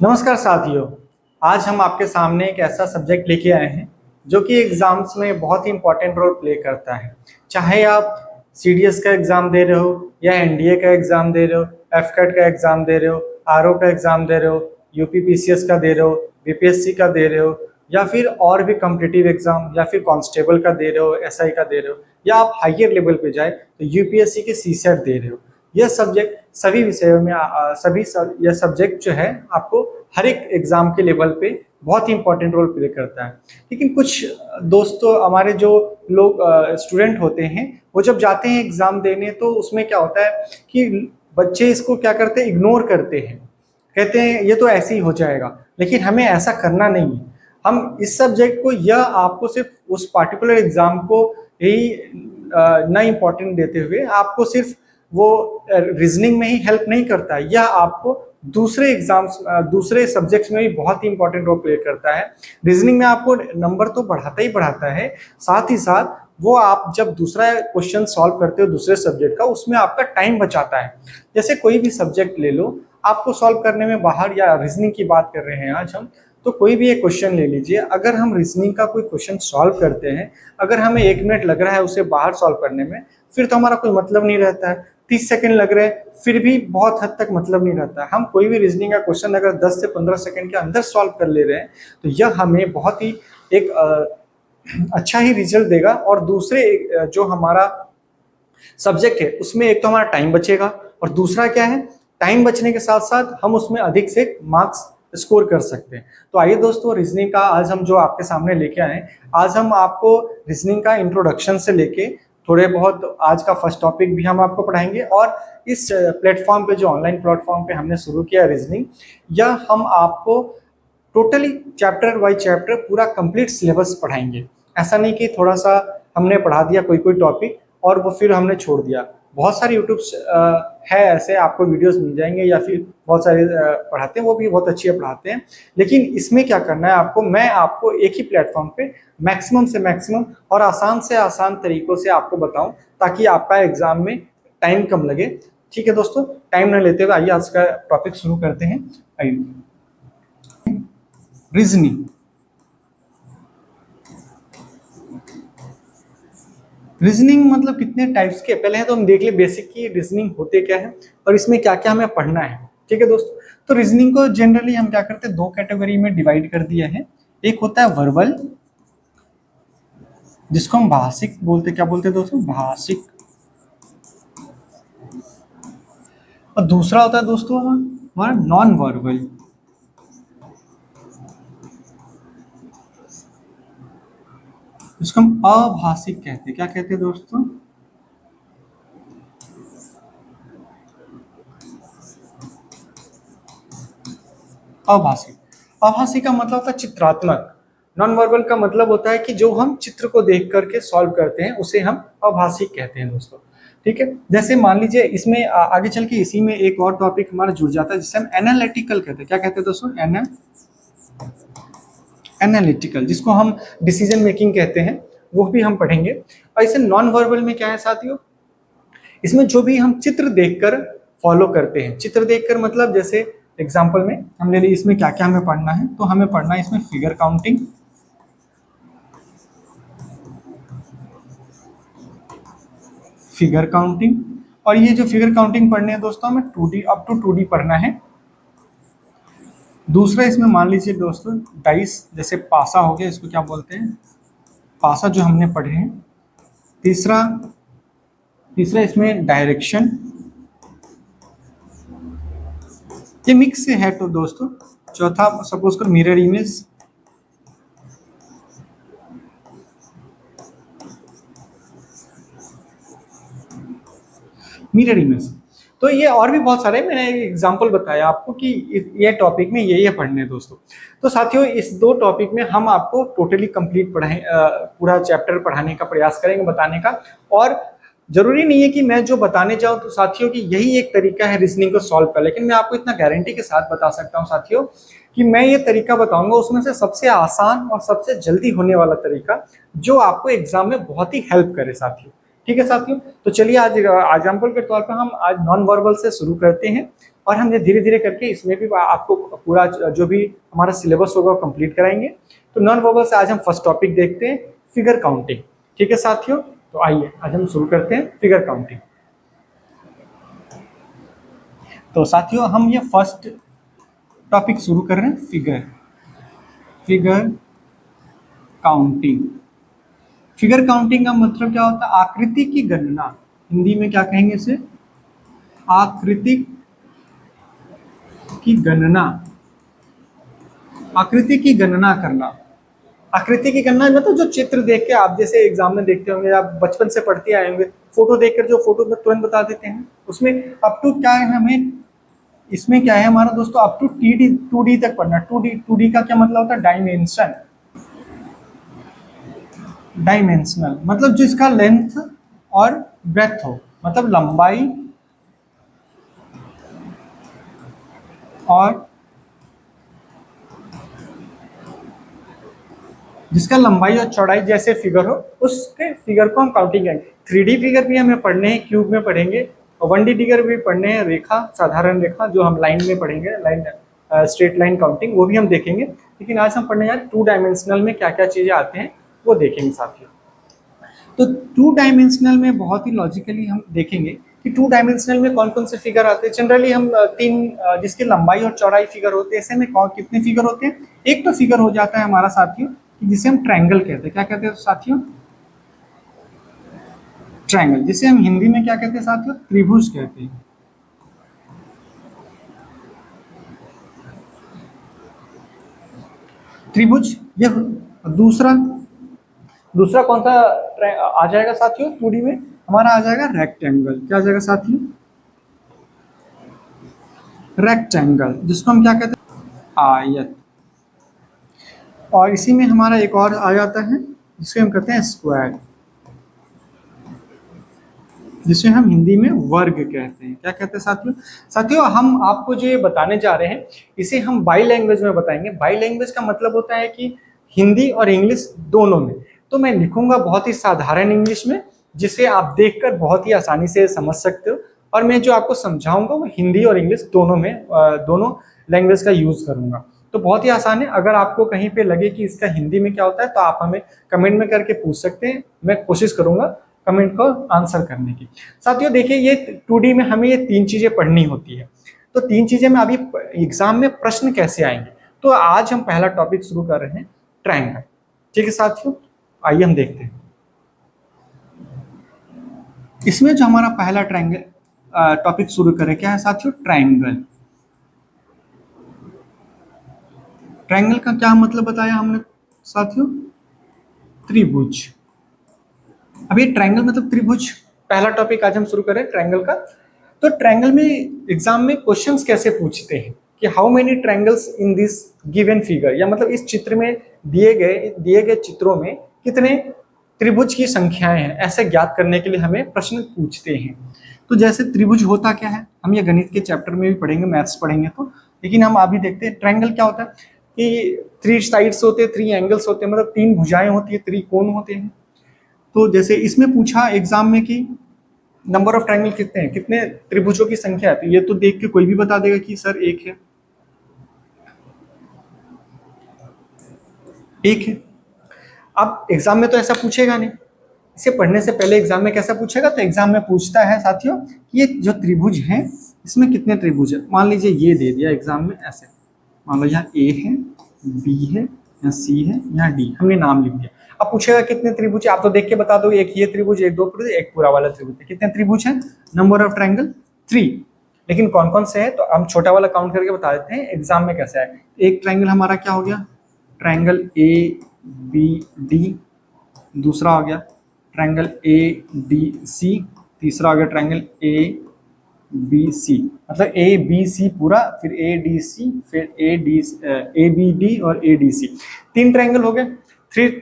नमस्कार साथियों। आज हम आपके सामने एक ऐसा सब्जेक्ट लेके आए हैं जो कि एग्जाम्स में बहुत ही इंपॉर्टेंट रोल प्ले करता है। चाहे आप सीडीएस का एग्जाम दे रहे हो या एनडीए का एग्जाम दे रहे हो, एफकेट का एग्जाम दे रहे हो, आरओ का एग्जाम दे रहे हो, यूपीपीसीएस का दे रहे हो, बीपीएससी का दे रहे हो, या फिर और भी कॉम्पिटिटिव एग्जाम, या फिर कांस्टेबल का दे रहे हो, एसआई का दे रहे हो, या आप हाइयर लेवल पे जाए तो यूपीएससी के सीसेट दे रहे हो। यह सब्जेक्ट सभी विषयों में यह सब्जेक्ट जो है आपको हर एक एग्जाम के लेवल पे बहुत ही इंपॉर्टेंट रोल प्ले करता है। लेकिन कुछ दोस्तों हमारे जो लोग स्टूडेंट होते हैं वो जब जाते हैं एग्जाम देने तो उसमें क्या होता है कि बच्चे इसको क्या करते हैं, इग्नोर करते हैं, कहते हैं ये तो ऐसे ही हो जाएगा। लेकिन हमें ऐसा करना नहीं है। हम इस सब्जेक्ट को या आपको सिर्फ उस पार्टिकुलर एग्जाम को ही ना इम्पोर्टेंट देते हुए आपको सिर्फ वो रीजनिंग में ही हेल्प नहीं करता है, यह आपको दूसरे एग्जाम्स दूसरे सब्जेक्ट्स में भी बहुत ही इंपॉर्टेंट रोल प्ले करता है। रीजनिंग में आपको नंबर तो बढ़ाता ही बढ़ाता है, साथ ही साथ वो आप जब दूसरा क्वेश्चन सॉल्व करते हो दूसरे सब्जेक्ट का, उसमें आपका टाइम बचाता है। जैसे कोई भी सब्जेक्ट ले लो, आपको सॉल्व करने में बाहर, या रीजनिंग की बात कर रहे हैं आज हम, तो कोई भी एक क्वेश्चन ले लीजिए। अगर हम रीजनिंग का कोई क्वेश्चन सॉल्व करते हैं, अगर हमें 1 मिनट लग रहा है उसे बाहर सॉल्व करने में, फिर तो हमारा कोई मतलब नहीं रहता है। 30 सेकंड लग रहे हैं, फिर भी बहुत हद तक मतलब नहीं रहता है। हम कोई भी रीजनिंग का क्वेश्चन अगर 10 से 15 सेकंड के अंदर सॉल्व कर ले रहे हैं तो यह हमें बहुत ही एक अच्छा ही रिजल्ट देगा। और दूसरे जो हमारा सब्जेक्ट है उसमें एक तो हमारा टाइम बचेगा, और दूसरा क्या है, टाइम बचने के साथ साथ हम उसमें अधिक से मार्क्स स्कोर कर सकते हैं। तो आइए दोस्तों, रीजनिंग का आज हम जो आपके सामने लेके आए हैं, आज हम आपको रीजनिंग का इंट्रोडक्शन से लेके थोड़े बहुत आज का फर्स्ट टॉपिक भी हम आपको पढ़ाएंगे। और इस प्लेटफॉर्म पे, जो ऑनलाइन प्लेटफॉर्म पे हमने शुरू किया रीजनिंग, या हम आपको टोटली चैप्टर बाय चैप्टर पूरा कंप्लीट सिलेबस पढ़ाएंगे। ऐसा नहीं कि थोड़ा सा हमने पढ़ा दिया कोई कोई टॉपिक और वो फिर हमने छोड़ दिया। बहुत सारे यूट्यूब है ऐसे, आपको वीडियोस मिल जाएंगे, या फिर बहुत सारे पढ़ाते हैं, वो भी बहुत अच्छी पढ़ाते हैं। लेकिन इसमें क्या करना है आपको, मैं आपको एक ही प्लेटफॉर्म पे मैक्सिमम से मैक्सिमम और आसान से आसान तरीकों से आपको बताऊं, ताकि आपका एग्जाम में टाइम कम लगे। ठीक है दोस्तों, टाइम न लेते हुए आइए आज का टॉपिक शुरू करते हैं। आइए, रीजनिंग। रीजनिंग मतलब कितने टाइप्स के, पहले तो हम देख ले बेसिक की रीजनिंग होते क्या है और इसमें क्या क्या हमें पढ़ना है। ठीक है दोस्तों, तो रीजनिंग को जनरली हम क्या करते हैं, दो कैटेगरी में डिवाइड कर दिया है। एक होता है वर्बल, जिसको हम भाषिक बोलते, क्या बोलते हैं दोस्तों, भाषिक। और दूसरा होता है दोस्तों हमारा नॉन वर्बल, जिसको हम अभाषिक कहते हैं। क्या कहते हैं दोस्तों, अभाषिक। अभाषिक का मतलब होता है चित्रात्मक। नॉन वर्बल का मतलब होता है कि जो हम चित्र को देख करके सॉल्व करते हैं उसे हम अभाषिक कहते हैं दोस्तों। ठीक है, जैसे मान लीजिए इसमें आगे चल के इसी में एक और टॉपिक हमारा जुड़ जाता है जिसे हम एनालिटिकल कहते हैं। क्या कहते हैं दोस्तों, एनालिटिकल, जिसको हम डिसीजन मेकिंग कहते हैं, वो भी हम पढ़ेंगे। और इसे नॉन वर्बल में क्या है साथियों, इसमें जो भी हम चित्र देखकर फॉलो करते हैं, चित्र देखकर मतलब जैसे एग्जाम्पल में हमने लिए, इसमें क्या क्या हमें पढ़ना है, तो हमें पढ़ना है इसमें फिगर काउंटिंग, फिगर काउंटिंग। और ये जो फिगर काउंटिंग पढ़ने हैं दोस्तों, हमें 2D अप टू 2D पढ़ना है। दूसरा इसमें मान लीजिए दोस्तों डाइस, जैसे पासा हो गया, इसको क्या बोलते हैं, पासा, जो हमने पढ़े हैं। तीसरा तीसरा इसमें डायरेक्शन, ये मिक्स से है तो दोस्तों। चौथा सपोज कर मिरर इमेज। मिरर इमेज, तो ये और भी बहुत सारे, मैंने एक एग्जांपल बताया आपको कि ये टॉपिक में ये पढ़ने हैं दोस्तों। तो साथियों, इस दो टॉपिक में हम आपको टोटली कंप्लीट पढ़ाए, पूरा चैप्टर पढ़ाने का प्रयास करेंगे, बताने का। और जरूरी नहीं है कि मैं जो बताने जाऊं तो साथियों कि यही एक तरीका है रीजनिंग को सॉल्व कर, लेकिन मैं आपको इतना गारंटी के साथ बता सकता हूं साथियों कि मैं ये तरीका बताऊंगा उसमें से सबसे आसान और सबसे जल्दी होने वाला तरीका, जो आपको एग्जाम में बहुत ही हेल्प करे साथियों। ठीक है साथियों, तो चलिए आज एग्जाम्पल के तौर पर हम आज नॉन वर्बल से शुरू करते हैं। और हम ये धीरे धीरे करके इसमें भी आपको पूरा जो भी हमारा सिलेबस होगा वो कंप्लीट कराएंगे। तो नॉन वर्बल से आज हम फर्स्ट टॉपिक देखते हैं, फिगर काउंटिंग। ठीक है साथियों, तो आइए आज हम शुरू करते हैं फिगर काउंटिंग। तो साथियों हम ये फर्स्ट टॉपिक शुरू कर रहे हैं, फिगर काउंटिंग। फिगर काउंटिंग का मतलब क्या होता है? आकृति की गणना। हिंदी में क्या कहेंगे इसे? आकृति की गणना। आकृति की गणना करना। आकृति की गणना मतलब जो चित्र देख के आप जैसे एग्जाम में देखते होंगे, आप बचपन से पढ़ते आए होंगे, फोटो देखकर जो फोटो में तुरंत बता देते हैं, उसमें अप टू क्या है, हमें इसमें क्या है हमारा दोस्तों, अप टू 2D तक पढ़ना। 2D का क्या मतलब होता है? डायमेंशन। डायमेंशनल मतलब जिसका लेंथ और ब्रेथ हो, मतलब लंबाई और जिसका लंबाई और चौड़ाई जैसे फिगर हो, उसके फिगर को हम काउंटिंग करेंगे। 3D फिगर भी हमें पढ़ने हैं, क्यूब में पढ़ेंगे, और 1D फिगर भी पढ़ने हैं, रेखा, साधारण रेखा जो हम लाइन में पढ़ेंगे, लाइन स्ट्रेट लाइन काउंटिंग, वो भी हम देखेंगे। लेकिन आज हम पढ़ने यार 2 डायमेंशनल में क्या क्या चीजें आते हैं वो देखेंगे साथियों। तो 2 डायमेंशनल में बहुत ही लॉजिकली हम देखेंगे कि 2 डायमेंशनल में कौन कौन से फिगर आते हैं। जनरली हम जिसकी लंबाई और चौड़ाई फिगर होते हैं, ऐसे में कितने फिगर होते हैं? एक तो फिगर हो जाता है हमारा साथियों जिसे हम ट्रायंगल कहते हैं। क्या कहते हैं साथियों? ट्रायंगल, जिसे हम हिंदी में क्या कहते हैं साथियों? त्रिभुज कहते हैं। त्रिभुज। ये दूसरा कौन सा आ जाएगा साथियों? 2D में हमारा आ जाएगा रेक्टेंगल। क्या आ जाएगा साथियों? रेक्टेंगल, जिसको हम क्या कहते हैं? आयत। और इसी में हमारा एक और आ जाता है जिसे हम कहते हैं स्क्वायर, जिसे हम हिंदी में वर्ग कहते हैं। क्या कहते हैं साथियों? साथियों हम आपको जो ये बताने जा रहे हैं इसे हम बाई लैंग्वेज में बताएंगे। बाई लैंग्वेज का मतलब होता है कि हिंदी और इंग्लिश दोनों में। तो मैं लिखूंगा बहुत ही साधारण इंग्लिश में, जिसे आप देखकर बहुत ही आसानी से समझ सकते हो, और मैं जो आपको समझाऊंगा वो हिंदी और इंग्लिश दोनों में, दोनों लैंग्वेज का यूज करूंगा। तो बहुत ही आसान है। अगर आपको कहीं पे लगे कि इसका हिंदी में क्या होता है तो आप हमें कमेंट में करके पूछ सकते हैं, मैं कोशिश करूंगा कमेंट को आंसर करने की। साथियों देखिए, ये 2D में हमें ये 3 चीजें पढ़नी होती है। तो 3 चीजें में अभी एग्जाम में प्रश्न कैसे आएंगे, तो आज हम पहला टॉपिक शुरू कर रहे हैं, ट्रायंगल। ठीक है साथियों, आइए हम देखते हैं। इसमें जो हमारा पहला ट्रायंगल टॉपिक शुरू करें, क्या है साथियों? ट्रायंगल। ट्रायंगल का क्या मतलब बताया हमने साथियों? त्रिभुज। अब ये ट्रायंगल मतलब त्रिभुज, पहला टॉपिक आज हम शुरू करें ट्रायंगल का। तो ट्रायंगल में एग्जाम में क्वेश्चंस कैसे पूछते हैं कि how many triangles in this given figure, या मतलब इस चित्र में दिए गए चित्रों में कितने त्रिभुज की संख्याएं हैं, ऐसे ज्ञात करने के लिए हमें प्रश्न पूछते हैं। तो जैसे त्रिभुज होता क्या है, हम ये गणित के चैप्टर में भी पढ़ेंगे, मैथ्स पढ़ेंगे तो, लेकिन हम अभी देखते हैं ट्रायंगल क्या होता है कि 3 साइड्स होते हैं, 3 एंगल्स होते हैं, मतलब 3 भुजाएं होती है, त्रिकोण होते हैं। तो जैसे इसमें पूछा एग्जाम में कि नंबर ऑफ ट्रायंगल कितने हैं, कितने त्रिभुजों की संख्या है, तो ये तो देख के कोई भी बता देगा कि सर एक है, एक है। अब एग्जाम में तो ऐसा पूछेगा नहीं, इसे पढ़ने से पहले एग्जाम में कैसा पूछेगा? तो एग्जाम में पूछता है साथियों कि ये जो त्रिभुज है इसमें कितने त्रिभुज है। मान लीजिए ये दे दिया एग्जाम में ऐसे, मान लो यहाँ ए है, बी है, यहाँ सी है, यहाँ डी, हमने नाम लिख दिया। अब पूछेगा कितने त्रिभुज है, आप तो देख के बता दो, एक ये त्रिभुज, एक दो त्रिभुज, एक पूरा वाला त्रिभुज है। कितने त्रिभुज हैं? Number of triangle 3। लेकिन कौन कौन से हैं तो हम छोटा वाला काउंट करके बता देते हैं एग्जाम में कैसे है। एक ट्रायंगल हमारा क्या हो गया? Triangle A B D. दूसरा हो गया ट्रायंगल ए डी सी। तीसरा हो गया ट्रायंगल ए बी सी, मतलब ए बी सी पूरा, फिर ए डी सी, फिर ए बी डी और ए डी सी। 3 ट्रायंगल हो गए, 3।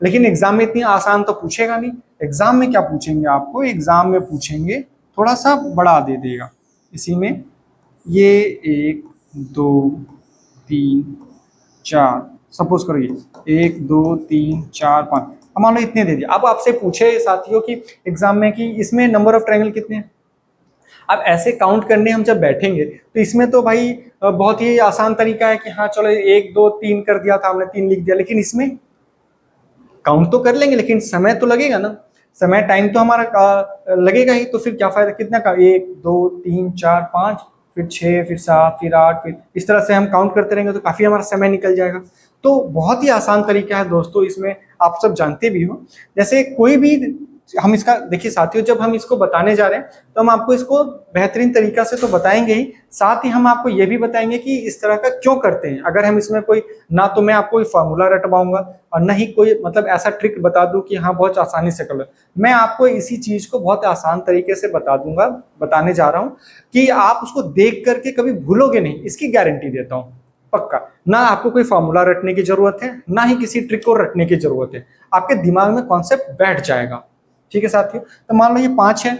लेकिन एग्जाम में इतनी आसान तो पूछेगा नहीं। एग्जाम में क्या पूछेंगे आपको? एग्जाम में पूछेंगे थोड़ा सा बड़ा दे देगा, इसी में ये 1 2 3 4, सपोज करो ये 1 2 3 4 5, अब मान लो इतने दे दिया। अब आपसे पूछे साथियों कि एग्जाम में कि इसमें नंबर ऑफ ट्रायंगल कितने हैं, अब ऐसे काउंट करने हम जब बैठेंगे तो इसमें तो भाई बहुत ही आसान तरीका है कि हाँ चलो 1 2 3 कर दिया था हमने, 3 लिख दिया, लेकिन इसमें काउंट तो कर लेंगे लेकिन समय तो लगेगा ना, समय टाइम तो हमारा लगेगा ही, तो फिर क्या फायदा, कितना का 1 2 3 4 5 फिर 6 फिर 7 फिर 8 फिर इस तरह से हम काउंट करते रहेंगे तो काफी हमारा समय निकल जाएगा। तो बहुत ही आसान तरीका है दोस्तों, इसमें आप सब जानते भी हो। जैसे कोई भी हम इसका देखिए साथियों, जब हम इसको बताने जा रहे हैं तो हम आपको इसको बेहतरीन तरीका से तो बताएंगे ही, साथ ही हम आपको ये भी बताएंगे कि इस तरह का क्यों करते हैं। अगर हम इसमें कोई, ना तो मैं आपको कोई फार्मूला रटवाऊंगा और ना ही कोई मतलब ऐसा ट्रिक बता दूं कि हाँ बहुत आसानी से कर लो, मैं आपको इसी चीज को बहुत आसान तरीके से बता दूंगा, बताने जा रहा हूं कि आप उसको देख करके कभी भूलोगे नहीं, इसकी गारंटी देता हूं पक्का। ना आपको कोई फार्मूला रटने की जरूरत है, ना ही किसी ट्रिक को रटने की जरूरत है, आपके दिमाग में कॉन्सेप्ट बैठ जाएगा। ठीक है साथियों, तो मान लो ये 5 है,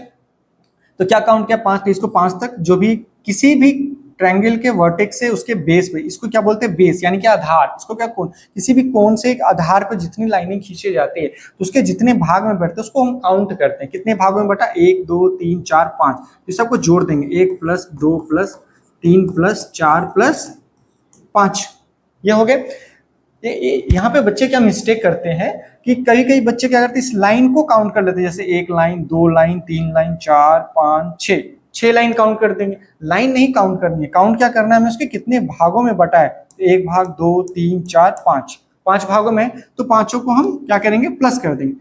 तो क्या काउंट किया 5, तो इसको 5 तक जो भी किसी भी ट्रायंगल के वर्टेक्स से उसके बेस पे, इसको क्या बोलते हैं बेस, यानी कि आधार, इसको क्या कोण, किसी भी कोण से एक आधार पर जितनी लाइनें खींची जाती है तो उसके जितने भाग में बैठते हैं उसको हम काउंट करते हैं, कितने भागों में बैठा, 1 2 3 4 5, तो सबको जोड़ देंगे, 1 प्लस 2 प्लस 3 प्लस 4 प्लस 5, ये हो गए। यहाँ पे बच्चे क्या मिस्टेक करते हैं कि कई कई बच्चे क्या करते हैं, इस लाइन को काउंट कर लेते हैं, जैसे 1 line 2 line 3 line 4 5 6, 6 line count कर देंगे। लाइन नहीं काउंट करनी है, काउंट क्या करना है हमें, उसके कितने भागों में बटा है, 1 भाग 2 3 4 5, 5 भागों में, तो पांचों को हम क्या करेंगे प्लस कर देंगे,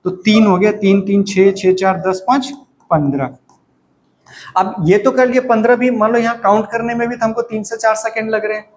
तो 3 हो गया, 3 3 6 6 4 10 5 15। अब ये तो कर लिए 15 भी, मान लो यहाँ काउंट करने में भी तो हमको 3 से 4 सेकेंड लग रहे हैं,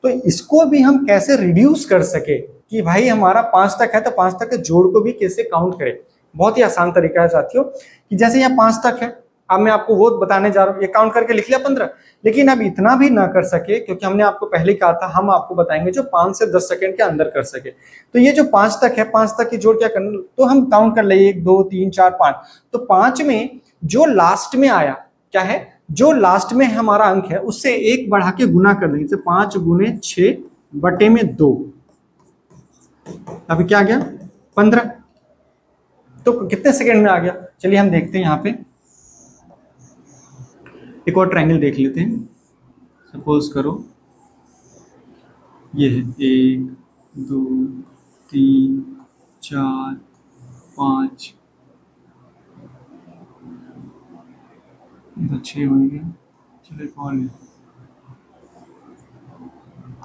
तो इसको भी हम कैसे रिड्यूस कर सके कि भाई हमारा 5 तक है तो 5 तक के जोड़ को भी कैसे काउंट करें। बहुत ही आसान तरीका है साथियों, कि जैसे यहाँ 5 तक है, अब मैं आपको वो बताने जा रहा हूँ, ये काउंट करके लिख लिया 15, लेकिन अब इतना भी ना कर सके क्योंकि हमने आपको पहले कहा था हम आपको बताएंगे जो 5 से 10 सेकंड के अंदर कर सके। तो ये जो 5 तक है, 5 तक की जोड़ क्या करना, तो हम काउंट कर ले 1 2 3 4 5, तो 5 में जो लास्ट में आया क्या है, जो लास्ट में हमारा अंक है उससे 1 बढ़ा के गुना कर देंगे, तो 5 गुने 6 बटे में 2, अभी क्या आ गया 15, तो कितने सेकंड में आ गया। चलिए हम देखते हैं, यहाँ पे एक और ट्रायंगल देख लेते हैं। सपोज करो ये है 1 2 3 4 5, 6 होंगे, चलो एक और है,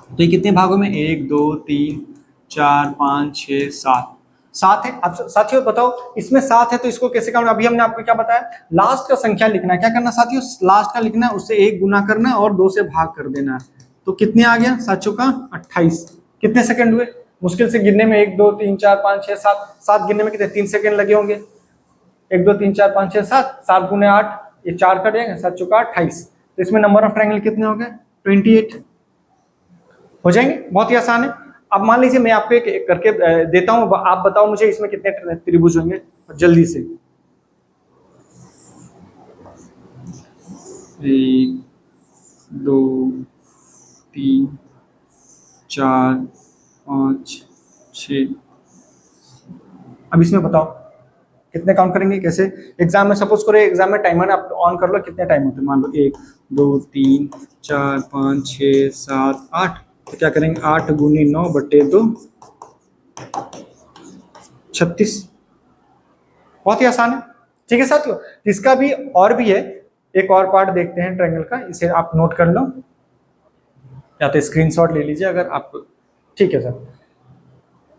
तो ये कितने भागों में, 1 2 3 4 5 6 7, 7 है। अब साथियों बताओ, इसमें 7 है तो इसको कैसे काउंट, अभी हमने आपको क्या बताया, लास्ट का संख्या लिखना है, क्या करना साथियों, लास्ट का लिखना है, उससे 1 गुना करना है और 2 से भाग कर देना है, तो कितने आ गया साथियों का 28। कितने सेकंड हुए, मुश्किल से गिनने में 1 2 3 4 5 6 7, 7 गिनने में कितने 3 सेकंड लगे होंगे, 1 2 3 4 5 6 7, 7 गुने 8, ये 4 कट जाएंगे, 7 चौका 28, तो इसमें नंबर ऑफ ट्रायंगल कितने हो गए 28 हो जाएंगे। बहुत ही आसान है। अब मान लीजिए मैं आपको एक करके देता हूं, आप बताओ मुझे इसमें कितने त्रिभुज होंगे जल्दी से। 1 2 3 4 5 6, अब इसमें बताओ कितने काउंट करेंगे, कैसे, एग्जाम में सपोज करो, एग्जाम में टाइमर आप ऑन कर लो, कितने टाइम होते हैं, मान लो 1 2 3 4 5 6 7 8, तो क्या करेंगे 8 गुनी 9 बटे 2 36, बहुत ही आसान है। ठीक है साथियों, इसका भी और भी है, एक और पार्ट देखते हैं ट्रायंगल का, इसे आप नोट कर लो या तो स्क्रीनशॉट ले लीजिए अगर आप, ठीक है सर।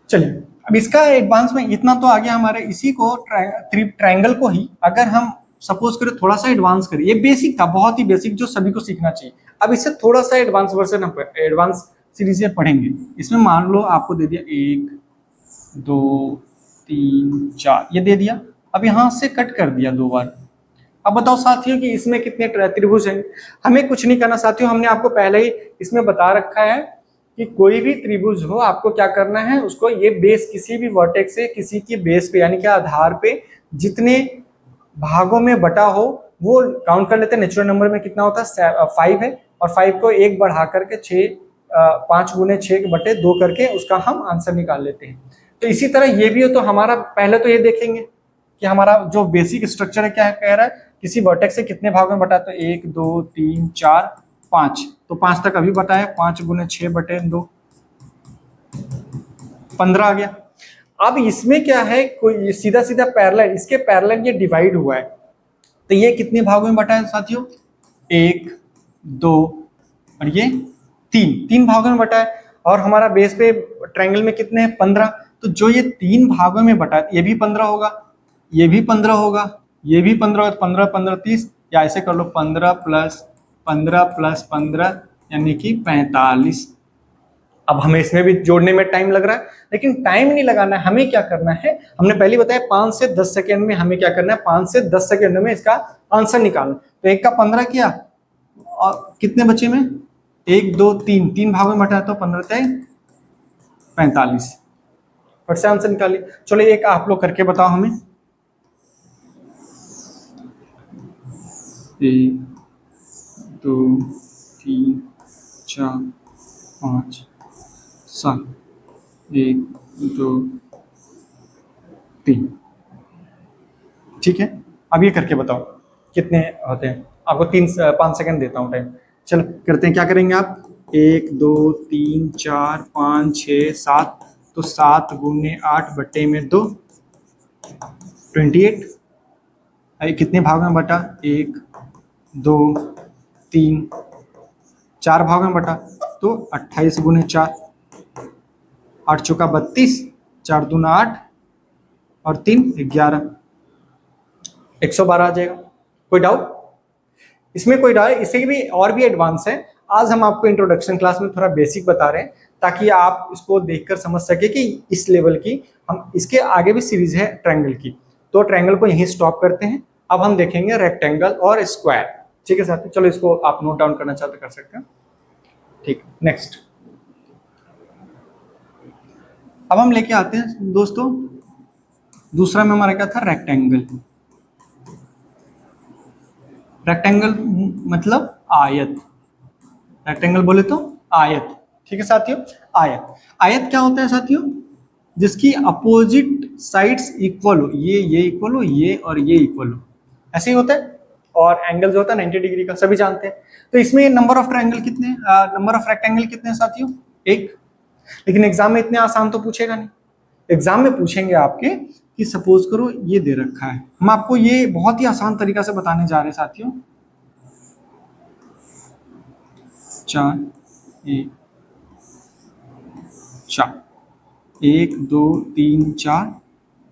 चलिए अब इसका एडवांस में इतना तो आ गया हमारे, इसी को ट्रायंगल को ही अगर हम सपोज करें थोड़ा सा एडवांस करें, ये बेसिक था, बहुत ही बेसिक जो सभी को सीखना चाहिए, अब इससे थोड़ा सा एडवांस वर्जन हम एडवांस सीरीज से पढ़ेंगे। इसमें मान लो आपको दे दिया 1 2 3 4, ये दे दिया, अब यहां से कट कर दिया 2 बार। अब बताओ साथियों कि इसमें कितने त्रिभुज हैं, हमें कुछ नहीं करना साथियों, हमने आपको पहले ही इसमें बता रखा है कि कोई भी त्रिभुज हो आपको क्या करना है, उसको ये बेस किसी भी वर्टेक्स से किसी की बेस पे यानी कि आधार पे जितने भागों में बटा हो वो काउंट कर लेते हैं। नेचुरल नंबर में कितना होता है 5 है, और 5 को 1 बढ़ा करके 6 5 गुने 6 बटे 2 करके उसका हम आंसर निकाल लेते हैं। तो इसी तरह ये भी हो, तो हमारा पहले तो ये देखेंगे कि हमारा जो बेसिक स्ट्रक्चर है क्या कह रहा है किसी वर्टेक्स से कितने भागों में बटा, तो 1 2 3 4 5, तो 5 तक अभी बताया, 5 गुने 6 बटे 2, 15 आ गया। अब इसमें क्या है, कोई सीधा सीधा पैरेलल, इसके पैरेलल ये डिवाइड हुआ है, तो ये कितने भागों में बटा है साथियों, 1 2 और ये 3 भागों में बटा है। और हमारा बेस पे ट्रायंगल में कितने हैं, 15, तो जो ये 3 भागों में बटा है, ये भी 15 होगा, ये भी 15 होगा, ये भी 15 होगा, 15 15 30, या ऐसे कर लो 15 प्लस 15 प्लस 15 यानी कि 45। अब हमें इसमें भी जोड़ने में टाइम लग रहा है, लेकिन टाइम नहीं लगाना है, हमें क्या करना है, हमने पहले बताया 5 से 10 सेकेंड में हमें क्या करना है, 5 से 10 सेकेंड में इसका आंसर निकालना। तो 1 का 15 किया, और कितने बचे में, 1 2 3 भागों में बटा, तो 15 तय 45, फट से आंसर निकालिए। चलो एक आप लोग करके बताओ हमें। 1 2 3 4 5 7 1 2 3, ठीक है। अब ये करके बताओ कितने होते हैं, आपको 5 सेकंड देता हूँ टाइम। चलो करते हैं, क्या करेंगे आप, 1 2 3 4 5 6 7, तो 7 गुने 8 बटे में 2, 28। कितने भाग में बटा, 1 2 3 4 भाग में बटा, तो 28 गुने 4, 8 चौका 32, 4 दूना 8 और 3 11, 112 आ जाएगा। कोई डाउट इसमें, कोई डाउट, इससे भी और भी एडवांस है। आज हम आपको इंट्रोडक्शन क्लास में थोड़ा बेसिक बता रहे हैं, ताकि आप इसको देखकर समझ सके कि इस लेवल की, हम इसके आगे भी सीरीज है ट्रायंगल की, तो ट्रायंगल को यहीं स्टॉप करते हैं। अब हम देखेंगे रेक्टेंगल और स्क्वायर, ठीक है साथियों। चलो इसको आप नोट डाउन करना चाहते कर सकते हैं, ठीक। नेक्स्ट अब हम लेके आते हैं दोस्तों, दूसरा में हमारा क्या था, रेक्टेंगल। रेक्टेंगल मतलब आयत, रेक्टेंगल बोले तो आयत, ठीक है साथियों। आयत, आयत क्या होता है साथियों, जिसकी अपोजिट साइड्स इक्वल हो, ये इक्वल हो, ये और ये इक्वल हो, ऐसे ही होता है। और एंगल जो होता है 90 डिग्री का, सभी जानते हैं। तो इसमें नंबर ऑफ ट्रायंगल कितने, नंबर ऑफ रेक्टेंगल कितने हैं साथियों, 1। लेकिन एग्जाम में इतने आसान तो पूछेगा नहीं, एग्जाम में पूछेंगे आपके कि सपोज करो ये दे रखा है, हम आपको ये बहुत ही आसान तरीका से बताने जा रहे हैं साथियों। 4 1 4 1 2 3 4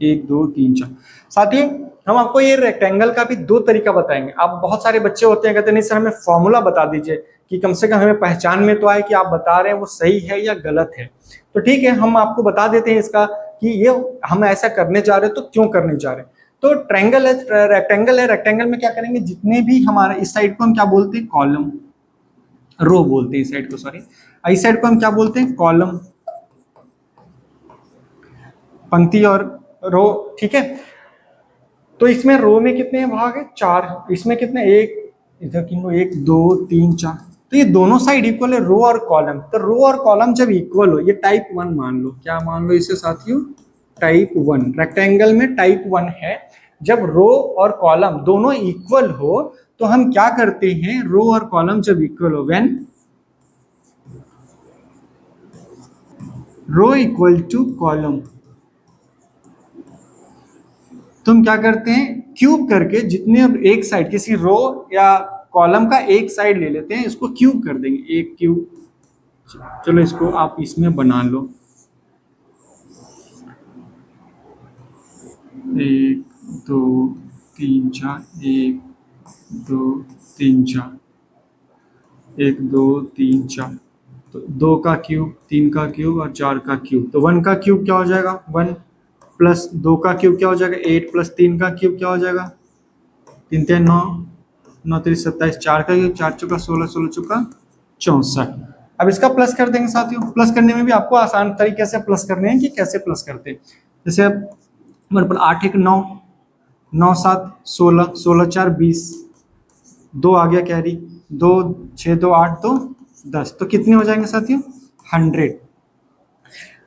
1 2 3 4। साथियों हम आपको ये रेक्टेंगल का भी 2 तरीका बताएंगे। आप बहुत सारे बच्चे होते हैं कहते नहीं सर हमें फॉर्मूला बता दीजिए, कि कम से कम हमें पहचान में तो आए कि आप बता रहे हैं वो सही है या गलत है। तो ठीक है, हम आपको बता देते हैं इसका कि ये हम ऐसा करने जा रहे हैं तो क्यों करने जा रहे हैं। तो ट्रायंगल है, रेक्टेंगल है, रेक्टेंगल में क्या करेंगे, जितने भी हमारे इस साइड को हम क्या बोलते हैं, कॉलम, रो बोलते हैं इस साइड को, सॉरी इस साइड को हम क्या बोलते हैं, कॉलम, पंक्ति और रो, ठीक है। तो इसमें रो में कितने भाग है, 4, इसमें कितने, 1 इधर किनको 1 2 3 4, तो ये दोनों साइड इक्वल है, रो और कॉलम। तो रो और कॉलम जब इक्वल हो, ये टाइप 1 मान लो, क्या मान लो इसे साथियों, टाइप 1। रेक्टेंगल में टाइप 1 है, जब रो और कॉलम दोनों इक्वल हो तो हम क्या करते हैं, रो और कॉलम जब इक्वल हो, when row equal to column, तो हम क्या करते हैं, क्यूब करके जितने एक साइड किसी रो या कॉलम का एक साइड ले लेते हैं, इसको क्यूब कर देंगे, एक क्यूब। चलो इसको आप इसमें बना लो, 1 2 3 4 1 2 3 4 1 2 3 4, तो 2 का क्यूब, 3 का क्यूब और 4 का क्यूब, तो 1 का क्यूब क्या हो जाएगा, 1 प्लस 2 का क्यूब क्या हो जाएगा, 8 प्लस 3 का क्यूब क्या हो जाएगा, 3 3 9 9 3 27, 4 का क्यूब 4 चौका 16 16 चौका 64। अब इसका प्लस कर देंगे साथियों। प्लस करने में भी आपको आसान तरीके से प्लस करने हैं, कि कैसे प्लस करते हैं, जैसे 8 1 9 9 7 16 16 4 20, 2 आ गया कैरी, 2 6 2 8 2 10, तो कितने हो जाएंगे साथियों, 100।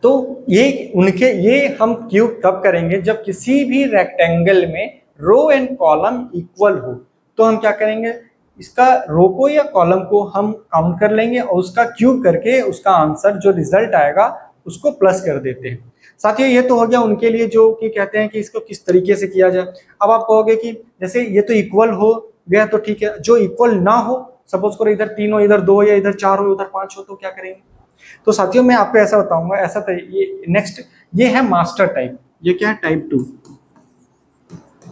तो ये हम क्यूब तब करेंगे जब किसी भी रेक्टेंगल में रो एंड कॉलम इक्वल हो, तो हम क्या करेंगे, इसका रो को या कॉलम को हम काउंट कर लेंगे और उसका क्यूब करके उसका आंसर जो रिजल्ट आएगा उसको प्लस कर देते हैं। साथियों ये तो हो गया उनके लिए जो कि कहते हैं कि इसको किस तरीके से किया जाए। अब आप कहोगे कि जैसे ये तो इक्वल हो गया तो ठीक है, जो इक्वल ना हो, सपोज करो इधर 3 हो इधर 2 या इधर 4 हो उधर 5 हो, तो क्या करेंगे? तो साथियों मैं आपको ऐसा बताऊंगा, ऐसा ये नेक्स्ट ये है मास्टर टाइप। ये क्या है? टाइप 2।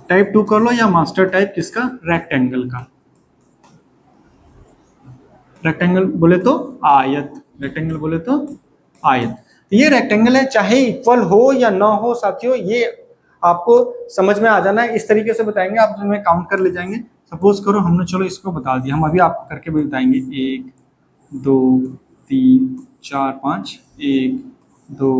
टाइप 2 कर लो या मास्टर टाइप किसका? रेक्टेंगल का। रेक्टेंगल बोले तो आयत, रेक्टेंगल बोले तो आयत। ये रेक्टेंगल है, चाहे इक्वल हो या ना हो साथियों, ये आपको समझ में आ जाना है। इस तरीके से बताएंगे, आप जो काउंट कर ले जाएंगे। सपोज करो हमने चलो इसको बता दिया, हम अभी आपको करके भी बताएंगे। 1 2 3 4 5, 1 2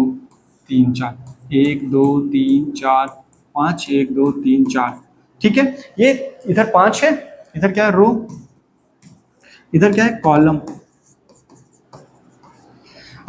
3 4, 1 2 3 4 5, 1 2 3 4। ठीक है, ये इधर 5 है, इधर क्या है? रो, इधर क्या है? कॉलम।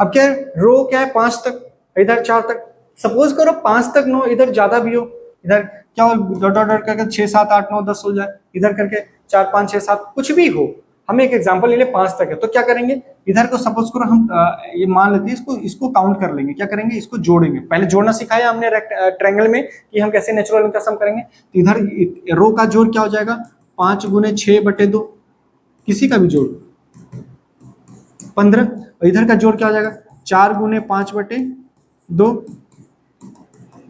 अब क्या है? रो क्या है? 5 तक, इधर 4 तक। सपोज करो 5 तक नो, इधर ज्यादा भी हो, इधर क्या हो, डॉट डॉट डॉट करके 6 7 8 9 10 हो जाए, इधर करके 4 5 6 7 कुछ भी हो। हम एक एग्जांपल ले ले, 5 तक है तो क्या करेंगे, इधर को सपोज करो हम ये मान लेते हैं, इसको इसको काउंट कर लेंगे। क्या करेंगे? इसको जोड़ेंगे। पहले जोड़ना सिखाया हमने ट्रायंगल में कि हम कैसे नेचुरल का सम करेंगे। तो इधर रो का जोड़ क्या हो जाएगा? 5 गुने 6/2, किसी का भी जोड़ 15। और इधर का जोड़ क्या हो जाएगा? 4 गुने 5/2,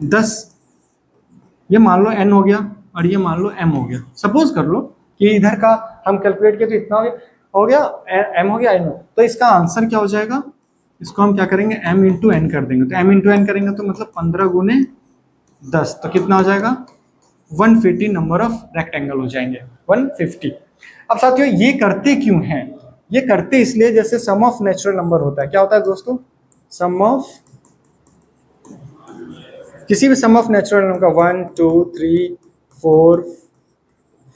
10। ये मान लो n हो गया और ये मान लो m हो गया। सपोज कर लो कि इधर का हम कैलकुलेट किए तो इतना हो गया m हो गया n। तो इसका आंसर क्या हो जाएगा? इसको हम क्या करेंगे? m इंटू एन कर देंगे। तो m इंटू एन करेंगे तो मतलब 15 गुने 10, तो कितना हो जाएगा? 150 नंबर ऑफ रेक्टेंगल हो जाएंगे, 150। अब साथियों ये करते क्यों हैं? ये करते इसलिए जैसे सम ऑफ नेचुरल नंबर होता है। क्या होता है दोस्तों? सम ऑफ किसी भी सम ऑफ नेचुरल नंबर का 1 2 3 4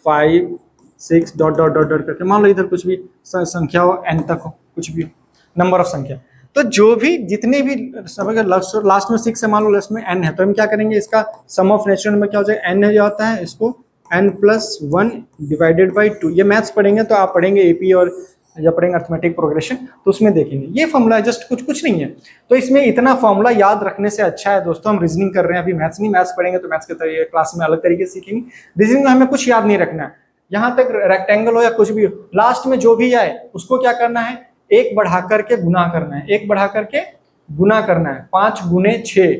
5 6 डॉट डॉट डॉट डॉट करके, मान लो इधर कुछ भी संख्या हो, n तक हो, कुछ भी नंबर ऑफ संख्या, तो जो भी जितने भी लास्ट में 6 है, मान लो लास्ट में n है, तो हम क्या करेंगे? इसका सम ऑफ नेचुरल नंबर क्या हो जाएगा? n जो आता है इसको n+1 डिवाइडेड बाई 2। ये मैथ्स पढ़ेंगे तो आप पढ़ेंगे एपी और जब पढ़ेंगे अर्थमेटिक प्रोग्रेशन तो उसमें देखेंगे। ये फॉर्मूला है, जस्ट कुछ नहीं है। तो इसमें इतना फॉर्मूला याद रखने से अच्छा है दोस्तों, हम रीजनिंग कर रहे हैं, अभी मैथ्स नहीं, मैथ्स पढ़ेंगे तो मैथ्स के तरीके क्लास में अलग तरीके से सीखेंगे। रीजनिंग में हमें कुछ याद नहीं रखना है, यहाँ तक रेक्टेंगल हो या कुछ भी हो, लास्ट में जो भी आए उसको क्या करना है? एक बढ़ा करके गुना करना है, एक बढ़ा करके गुना करना है। 5 गुने 6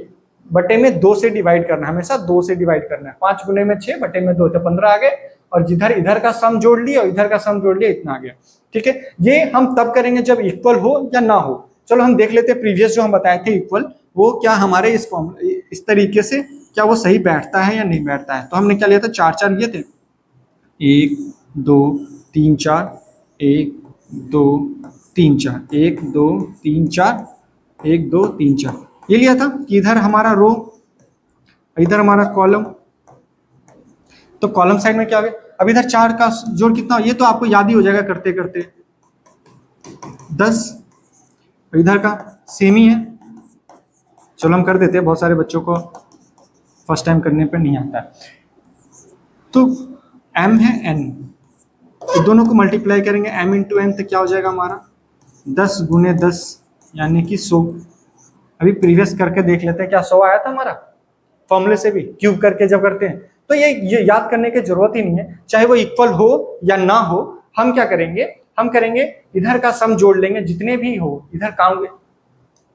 बटे में 2 से डिवाइड करना है, हमेशा 2 से डिवाइड करना है। 5 गुने में 6 बटे में 2, तो 15 आ गए, और जिधर इधर का सम जोड़ लिया और इधर का सम जोड़ लिया, इतना आ गया। ठीक है, ये हम तब करेंगे जब इक्वल हो या ना हो। चलो हम देख लेते हैं प्रीवियस जो हम बताए थे इक्वल, वो क्या हमारे इस तरीके से क्या वो सही बैठता है या नहीं बैठता है। तो हमने क्या लिया था? 4 4 लिए थे, 1 2 3 4, 1 2 3 4, 1 2 3 4, 1 2 3 4, ये लिया था कि इधर हमारा रो, इधर हमारा कॉलम। तो कॉलम साइड में क्या हो गया? अब इधर 4 का जोड़ कितना? ये तो आपको याद ही हो जाएगा करते करते, 10। इधर का सेम ही है, चलो हम कर देते हैं, बहुत सारे बच्चों को फर्स्ट टाइम करने पे नहीं आता है। तो m है n, तो दोनों को मल्टीप्लाई करेंगे, m इंटू एन, तो क्या हो जाएगा हमारा? 10 गुने 10 यानी कि 100। अभी प्रीवियस करके देख लेते हैं, क्या 100 आया था हमारा? फॉर्मूले से भी क्यूब करके जब करते हैं तो ये याद करने की जरूरत ही नहीं है, चाहे वो इक्वल हो या ना हो। हम क्या करेंगे? हम करेंगे इधर का सम जोड़ लेंगे, जितने भी हो इधर काउंट,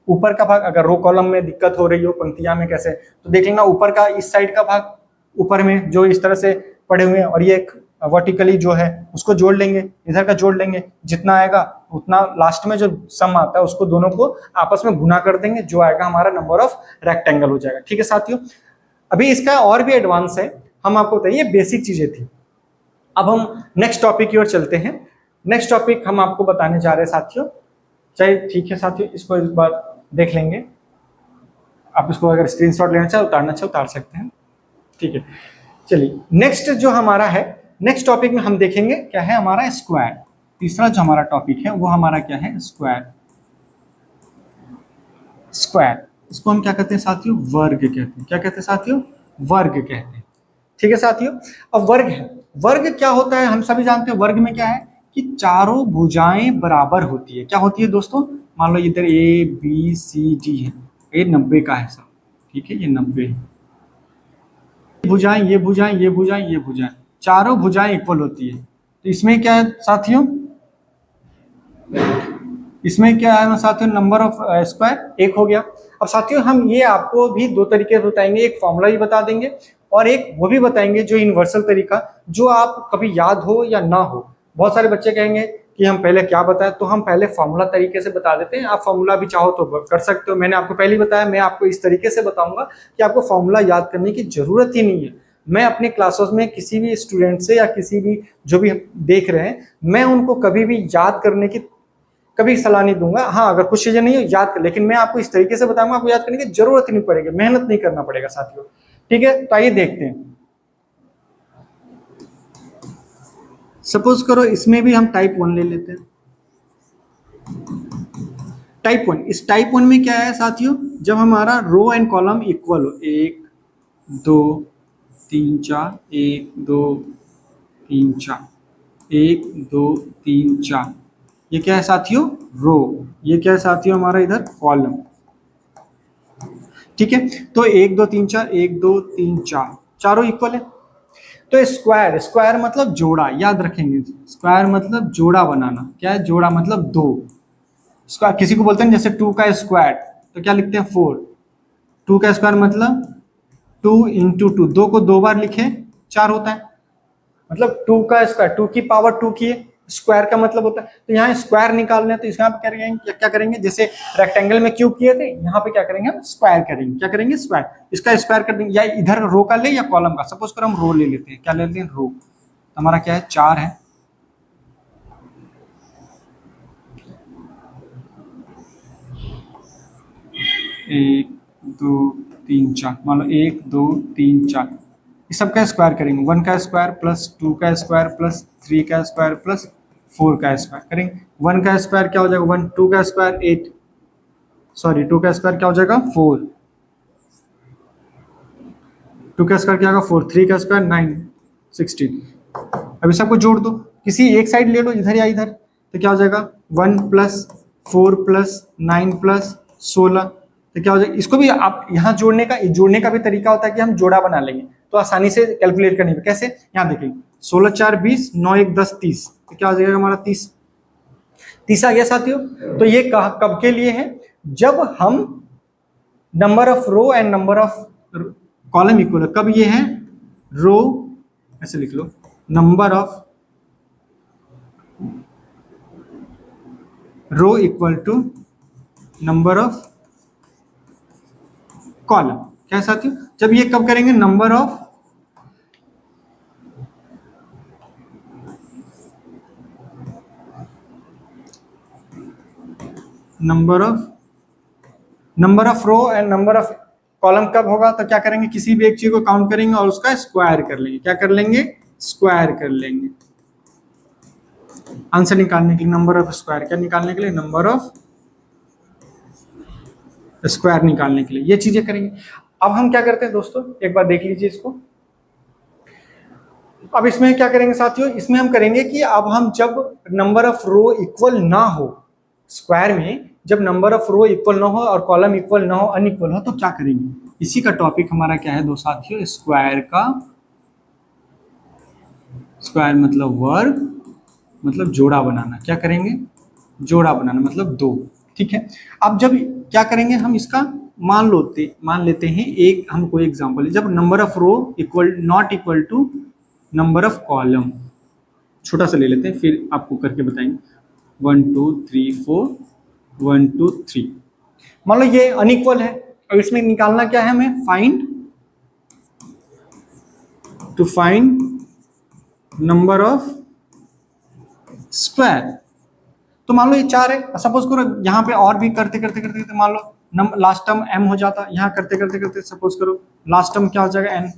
ऊपर का भाग, अगर रो कॉलम में दिक्कत हो रही हो पंक्तियां में कैसे, तो देख लेना ऊपर का, इस साइड का भाग ऊपर में जो इस तरह से पड़े हुए हैं, और ये एक वर्टिकली जो है उसको जोड़ लेंगे, इधर का जोड़ लेंगे, जितना आएगा उतना लास्ट में जो सम आता है उसको दोनों को आपस में गुना कर देंगे, जो आएगा हमारा नंबर ऑफ रेक्टेंगल हो जाएगा। ठीक है साथियों, अभी इसका और भी एडवांस है, हम आपको बताइए, बेसिक चीजें थी। अब हम नेक्स्ट टॉपिक की ओर चलते हैं। नेक्स्ट टॉपिक हम आपको बताने जा रहे हैं साथियों, चाहे ठीक है साथियों, इसको इस बार देख लेंगे। आप इसको अगर स्क्रीनशॉट लेना चाहे उतारना चाहे उतार सकते हैं। ठीक है, चलिए नेक्स्ट जो हमारा है, नेक्स्ट टॉपिक में हम देखेंगे क्या है हमारा? स्क्वायर। तीसरा जो हमारा टॉपिक है वो हमारा क्या है? स्क्वायर। स्क्वायर, इसको हम क्या कहते हैं साथियों? वर्ग कहते हैं। क्या कहते हैं साथियों? वर्ग कहते हैं। ठीक है साथियों, अब वर्ग है, वर्ग क्या होता है, हम सभी जानते हैं वर्ग में क्या है कि चारों भुजाएं बराबर होती है। क्या होती है दोस्तों, मान लो इधर ए बी सी डी है, ये 90 का है सब, ठीक है, ये 90 है। भुजाएं, ये भुजाएं, ये भुजाएं, ये भुजाएं, चारों भुजाएं इक्वल होती है। तो इसमें क्या है साथियों, इसमें क्या है साथियों, नंबर ऑफ स्क्वायर एक हो गया। अब साथियों हम ये आपको भी दो तरीके से बताएंगे, एक फॉर्मूला भी बता देंगे और एक वो भी बताएंगे जो यूनिवर्सल तरीका, जो आप कभी याद हो या ना हो। बहुत सारे बच्चे कहेंगे कि हम पहले क्या बताएं, तो हम पहले फॉर्मूला तरीके से बता देते हैं। आप फॉर्मूला भी चाहो तो कर सकते हो, मैंने आपको पहले ही बताया, मैं आपको इस तरीके से बताऊंगा कि आपको फॉर्मूला याद करने की जरूरत ही नहीं है। मैं अपने क्लासेस में किसी भी स्टूडेंट से या किसी भी जो भी देख रहे हैं, मैं उनको कभी भी याद करने की कभी सलाह नहीं दूंगा। हाँ, अगर कुछ चीजें नहीं हो याद कर, लेकिन मैं आपको इस तरीके से बताऊंगा, आपको याद करने की जरूरत ही नहीं पड़ेगी, मेहनत नहीं करना पड़ेगा साथियों। ठीक है, तो आइए देखते हैं। सपोज करो इसमें भी हम टाइप 1 ले लेते हैं। टाइप 1, इस टाइप 1 में क्या है साथियों, जब हमारा रो एंड कॉलम इक्वल हो, 1 2 3 4, 1 2 3 4, 1 2 3 4, ये क्या है साथियों, रो। ये क्या है साथियों, हमारा इधर कॉलम। ठीक है, तो 1 2 3 4, 1 2 3 4, चारों इक्वल है। तो स्क्वायर, स्क्वायर मतलब जोड़ा, याद रखेंगे, स्क्वायर मतलब जोड़ा बनाना। क्या है जोड़ा, मतलब दो। स्क्वायर किसी को बोलते हैं जैसे 2 का स्क्वायर, तो क्या लिखते हैं 4। 2 का स्क्वायर मतलब 2 इंटू 2, दो को दो बार लिखे 4 होता है, मतलब 2 का स्क्वायर, 2 की पावर 2 की स्क्वायर का मतलब होता है। तो यहाँ स्क्वायर निकालना है, तो यहाँ पे करेंगे क्या करेंगे, जैसे रेक्टेंगल में क्यूब किए थे, यहाँ पे क्या करेंगे हम स्क्वायर करेंगे। क्या करेंगे, स्क्वायर, इसका स्क्वायर कर देंगे, या इधर रो का ले या कॉलम का। सपोज करो हम रो ले लेते हैं, क्या ले लेते हैं, रो। हमारा क्या है, 4 है। एक दो तीन चार, मान लो 1 2 3 4, इस सब का स्क्वायर करेंगे। 1 का स्क्वायर प्लस 2 का स्क्वायर प्लस 3 का स्क्वायर प्लस 4 का स्क्वायर करेंगे। 1 का स्क्वायर क्या हो जाएगा 1, 2 का स्क्वायर 8, सॉरी 2 का स्क्वायर क्या हो जाएगा 4, 2 का स्क्वायर क्या होगा 4, 3 का स्क्वायर 9, 16। अभी सबको जोड़ दो, किसी एक साइड ले लो, इधर या इधर, तो क्या हो जाएगा 1 प्लस 4 प्लस 9 प्लस 16, तो क्या हो जाएगा। इसको भी आप यहाँ जोड़ने का भी तरीका होता है कि हम जोड़ा बना लेंगे, तो आसानी से कैलकुलेट करने में कैसे, यहाँ देखेंगे 16 4 20, 9 1 10 30, तो क्या हो जाएगा हमारा 30। 30 आ गया साथियों। तो ये कब के लिए है, जब हम number of row and number of column equal है। कब ये है, रो, ऐसे लिख लो, number of row equal to number of column. क्या साथियों, जब ये कब करेंगे, number of number of row and number of column कब होगा, तो क्या करेंगे, किसी भी एक चीज को काउंट करेंगे और उसका स्क्वायर कर लेंगे। क्या कर लेंगे, स्क्वायर कर लेंगे, आंसर निकालने के लिए। नंबर ऑफ स्क्वायर क्या निकालने के लिए, नंबर ऑफ स्क्वायर निकालने के लिए ये चीजें करेंगे। अब हम क्या करते हैं दोस्तों, एक बार देख लीजिए इसको। अब इसमें क्या करेंगे साथियों, इसमें हम करेंगे कि अब हम जब नंबर ऑफ रो इक्वल ना हो, स्क्वायर में जब नंबर ऑफ रो इक्वल ना हो और कॉलम इक्वल ना हो, अनइक्वल हो, तो क्या करेंगे, इसी का टॉपिक हमारा क्या है दो साथियों, स्क्वायर का, स्क्वायर मतलब वर्ग, मतलब जोड़ा बनाना। क्या करेंगे, जोड़ा बनाना मतलब दो। ठीक है, अब जब क्या करेंगे हम इसका मान लेते हैं एक, हम कोई एग्जांपल, जब number of row equal not equal to number of column, छोटा सा ले लेते हैं फिर आपको करके बताएंगे। 1 2 3 4, 1 2 3, मान लो ये अनइक्वल है, और इसमें निकालना क्या है हमें, फाइंड नंबर ऑफ स्क्वायर। तो मान लो ये 4 है, सपोज करो यहाँ पे और भी करते करते करते करते मान लो लास्ट टर्म m हो जाता, यहाँ करते करते करते सपोज करो लास्ट टर्म क्या हो जाएगा n।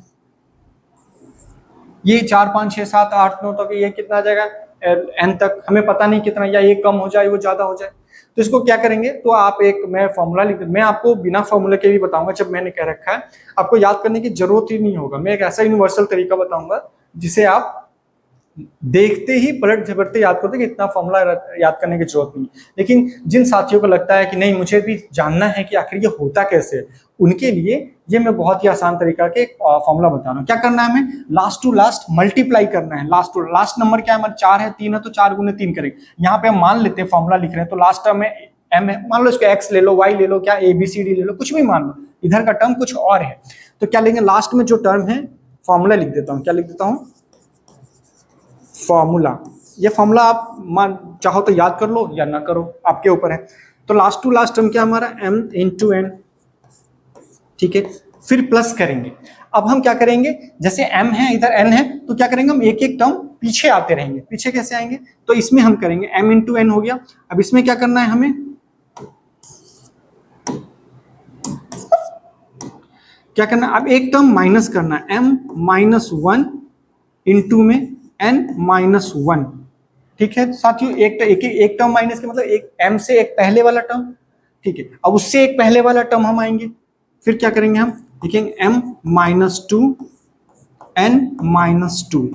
ये 4 5 6 7 8 9 तक ये कितना आ जाएगा n तक, हमें पता नहीं कितना, या ये कम हो जाए वो ज्यादा हो जाए। तो इसको क्या करेंगे, तो आप एक, मैं फॉर्मूला लिख, मैं आपको बिना फॉर्मूले के भी बताऊंगा, जब मैंने कह रखा है आपको याद करने की जरूरत ही नहीं होगा। मैं एक ऐसा यूनिवर्सल तरीका बताऊंगा जिसे आप देखते ही पलट झपटते याद करते कि इतना फॉर्मूला याद करने की जरूरत नहीं। लेकिन जिन साथियों को लगता है कि नहीं मुझे भी जानना है कि आखिर ये होता कैसे है, उनके लिए ये मैं बहुत ही आसान तरीका के फॉर्मूला बता रहा हूँ। क्या करना है हमें, लास्ट टू लास्ट मल्टीप्लाई करना है। लास्ट टू लास्ट नंबर क्या है हमारा, 4 है, 3 है, तो 4 गुने 3 करेंगे। यहाँ पे हम मान लेते हैं फॉर्मूला लिख रहे हैं तो लास्ट टर्म में एम है, मान लो इसको एक्स ले लो, वाई ले लो, क्या ABCD ले लो, कुछ भी मान लो, इधर का टर्म कुछ और है। तो क्या लेंगे, लास्ट में जो टर्म है फॉर्मूला लिख देता हूँ। क्या लिख देता हूँ, फॉर्मूला। ये फॉर्मूला आप मान चाहो तो याद कर लो या ना करो, आपके ऊपर है। तो लास्ट टू लास्ट टर्म क्या हमारा, m इंटू एन, ठीक है। फिर प्लस करेंगे। अब हम क्या करेंगे, जैसे m है इधर n है, तो क्या करेंगे हम एक एक टर्म पीछे आते रहेंगे। पीछे कैसे आएंगे, तो इसमें हम करेंगे m इंटू एन हो गया। अब इसमें क्या करना है हमें, क्या करना है, अब एक टर्म माइनस करना है, m माइनस 1 इंटू में n माइनस 1, ठीक है साथियों। एक टर्म माइनस के मतलब एक m से एक पहले वाला टर्म, ठीक है। अब उससे एक पहले वाला टर्म हम आएंगे, फिर क्या करेंगे हम लिखेंगे m माइनस 2 n माइनस 2।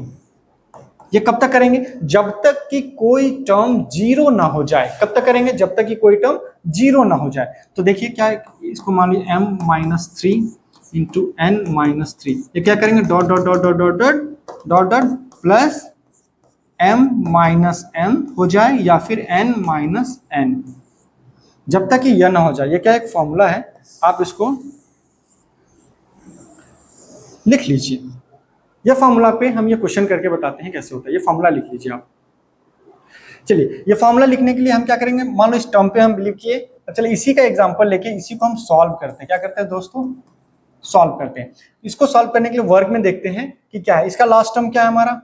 ये कब तक करेंगे, जब तक कि कोई टर्म जीरो ना हो जाए। कब तक करेंगे, जब तक कि कोई टर्म जीरो ना हो जाए। तो देखिए क्या है, इसको मान लीजिए m minus 3 into n minus 3, ये क्या करेंगे, dot dot dot dot dot dot dot dot plus m minus m हो जाए या फिर n माइनस n, जब तक कि यह ना हो जाए। ये क्या एक फॉर्मूला है, आप इसको लिख लीजिए। यह फॉर्मूला पे हम ये क्वेश्चन करके बताते हैं कैसे होता है। ये फॉर्मूला लिख लीजिए आप। चलिए ये फॉर्मूला लिखने के लिए हम क्या करेंगे, मान लो इस टर्म पे हम बिलीव किए, तो चलिए इसी का एग्जांपल लेके इसी को हम सॉल्व करते हैं। क्या करते हैं दोस्तों, सॉल्व करते हैं। इसको सॉल्व करने के लिए वर्क में देखते हैं कि क्या है। इसका लास्ट टर्म क्या है हमारा,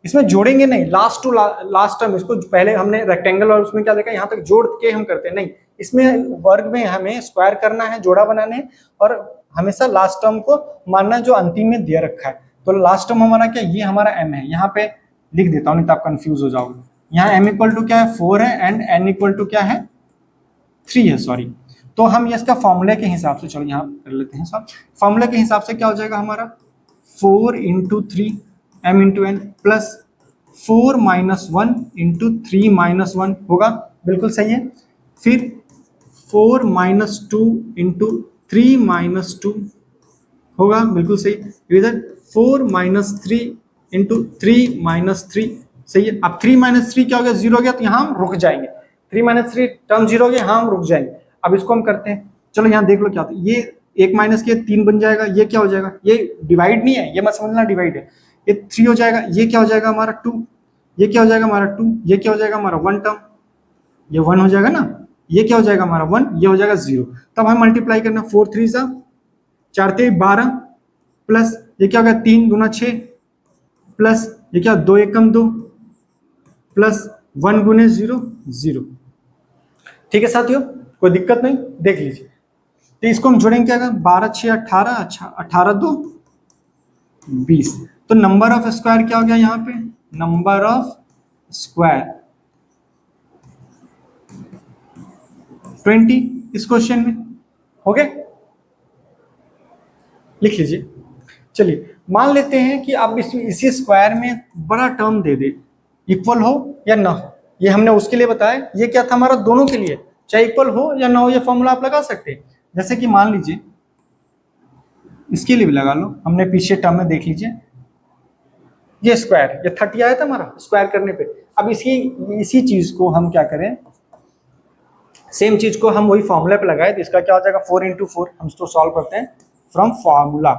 इसमें जोड़ेंगे नहीं, लास्ट टू लास्ट टर्म, इसको पहले हमने रेक्टेंगल और उसमें क्या देखा, यहाँ तक जोड़ के हम करते हैं, नहीं इसमें वर्ग में हमें स्क्वायर करना है, जोड़ा बनाने हैं, और हमेशा लास्ट टर्म को मानना जो अंतिम में दे रखा है। तो लास्ट टर्म हमारा क्या, ये हमारा m है, यहाँ पे लिख देता हूँ नहीं तो आप कंफ्यूज हो जाओगे। यहाँ m इक्वल टू क्या है 4 है एंड n इक्वल टू क्या है 3 है, सॉरी। तो हम ये इसका फॉर्मूले के हिसाब से, चलो यहाँ कर लेते हैं सॉल्व। फॉर्मूले के हिसाब से क्या हो जाएगा हमारा, 4 into 3 m into n plus 4 minus 1 into 3 minus 1 होगा, बिल्कुल सही है। फिर 4 माइनस 2 इंटू 3 माइनस 2 होगा, बिल्कुल सही। इधर 4 माइनस 3 इंटू 3 माइनस 3, सही है। अब 3 माइनस 3 क्या हो गया, 0 हो गया, तो यहाँ हम रुक जाएंगे। 3 माइनस 3 टर्म 0 हो गया, यहाँ हम रुक जाएंगे। अब इसको हम करते हैं, चलो यहाँ देख लो क्या होता है। ये 1 माइनस के 3 बन जाएगा, ये क्या हो जाएगा, ये डिवाइड नहीं है, ये मत समझना डिवाइड है। ये 3 हो जाएगा, ये क्या हो जाएगा हमारा 2, ये क्या हो जाएगा हमारा 2, ये क्या हो जाएगा हमारा 1 टर्म, ये 1 हो जाएगा ना, ये क्या हो जाएगा हमारा 1, ये हो जाएगा 0। तब हम मल्टीप्लाई करना, 4 3 सा 4 3 12 प्लस ये क्या होगा 3 गुना 6 प्लस ये क्या 2 एकम 2 प्लस 1 गुने 0 0। ठीक है साथियों, कोई दिक्कत नहीं, देख लीजिए। तो इसको हम जोड़ेंगे क्या, 12 6 18, अच्छा 18 2 20। तो नंबर ऑफ स्क्वायर क्या हो गया यहाँ पे, नंबर ऑफ स्क्वायर 20 इस क्वेश्चन में हो गए, लिख लीजिए। चलिए मान लेते हैं कि आप इसी स्क्वायर में बड़ा टर्म दे दे, इक्वल हो या ना हो। ये हमने उसके लिए बताया, ये क्या था हमारा दोनों के लिए, चाहे इक्वल हो या ना हो, ये फॉर्मूला आप लगा सकते हैं। जैसे कि मान लीजिए इसके लिए भी लगा लो, हमने पीछे टर्म में देख लीजिए, ये स्क्वायर, ये 30 आया था हमारा स्क्वायर करने पे। अब इसी चीज को हम क्या करें, सेम चीज को हम वही फॉर्मूला पे लगाए, तो इसका क्या हो जाएगा 4 इंटू 4। हम इसको सॉल्व करते हैं फ्रॉम फॉर्मूला।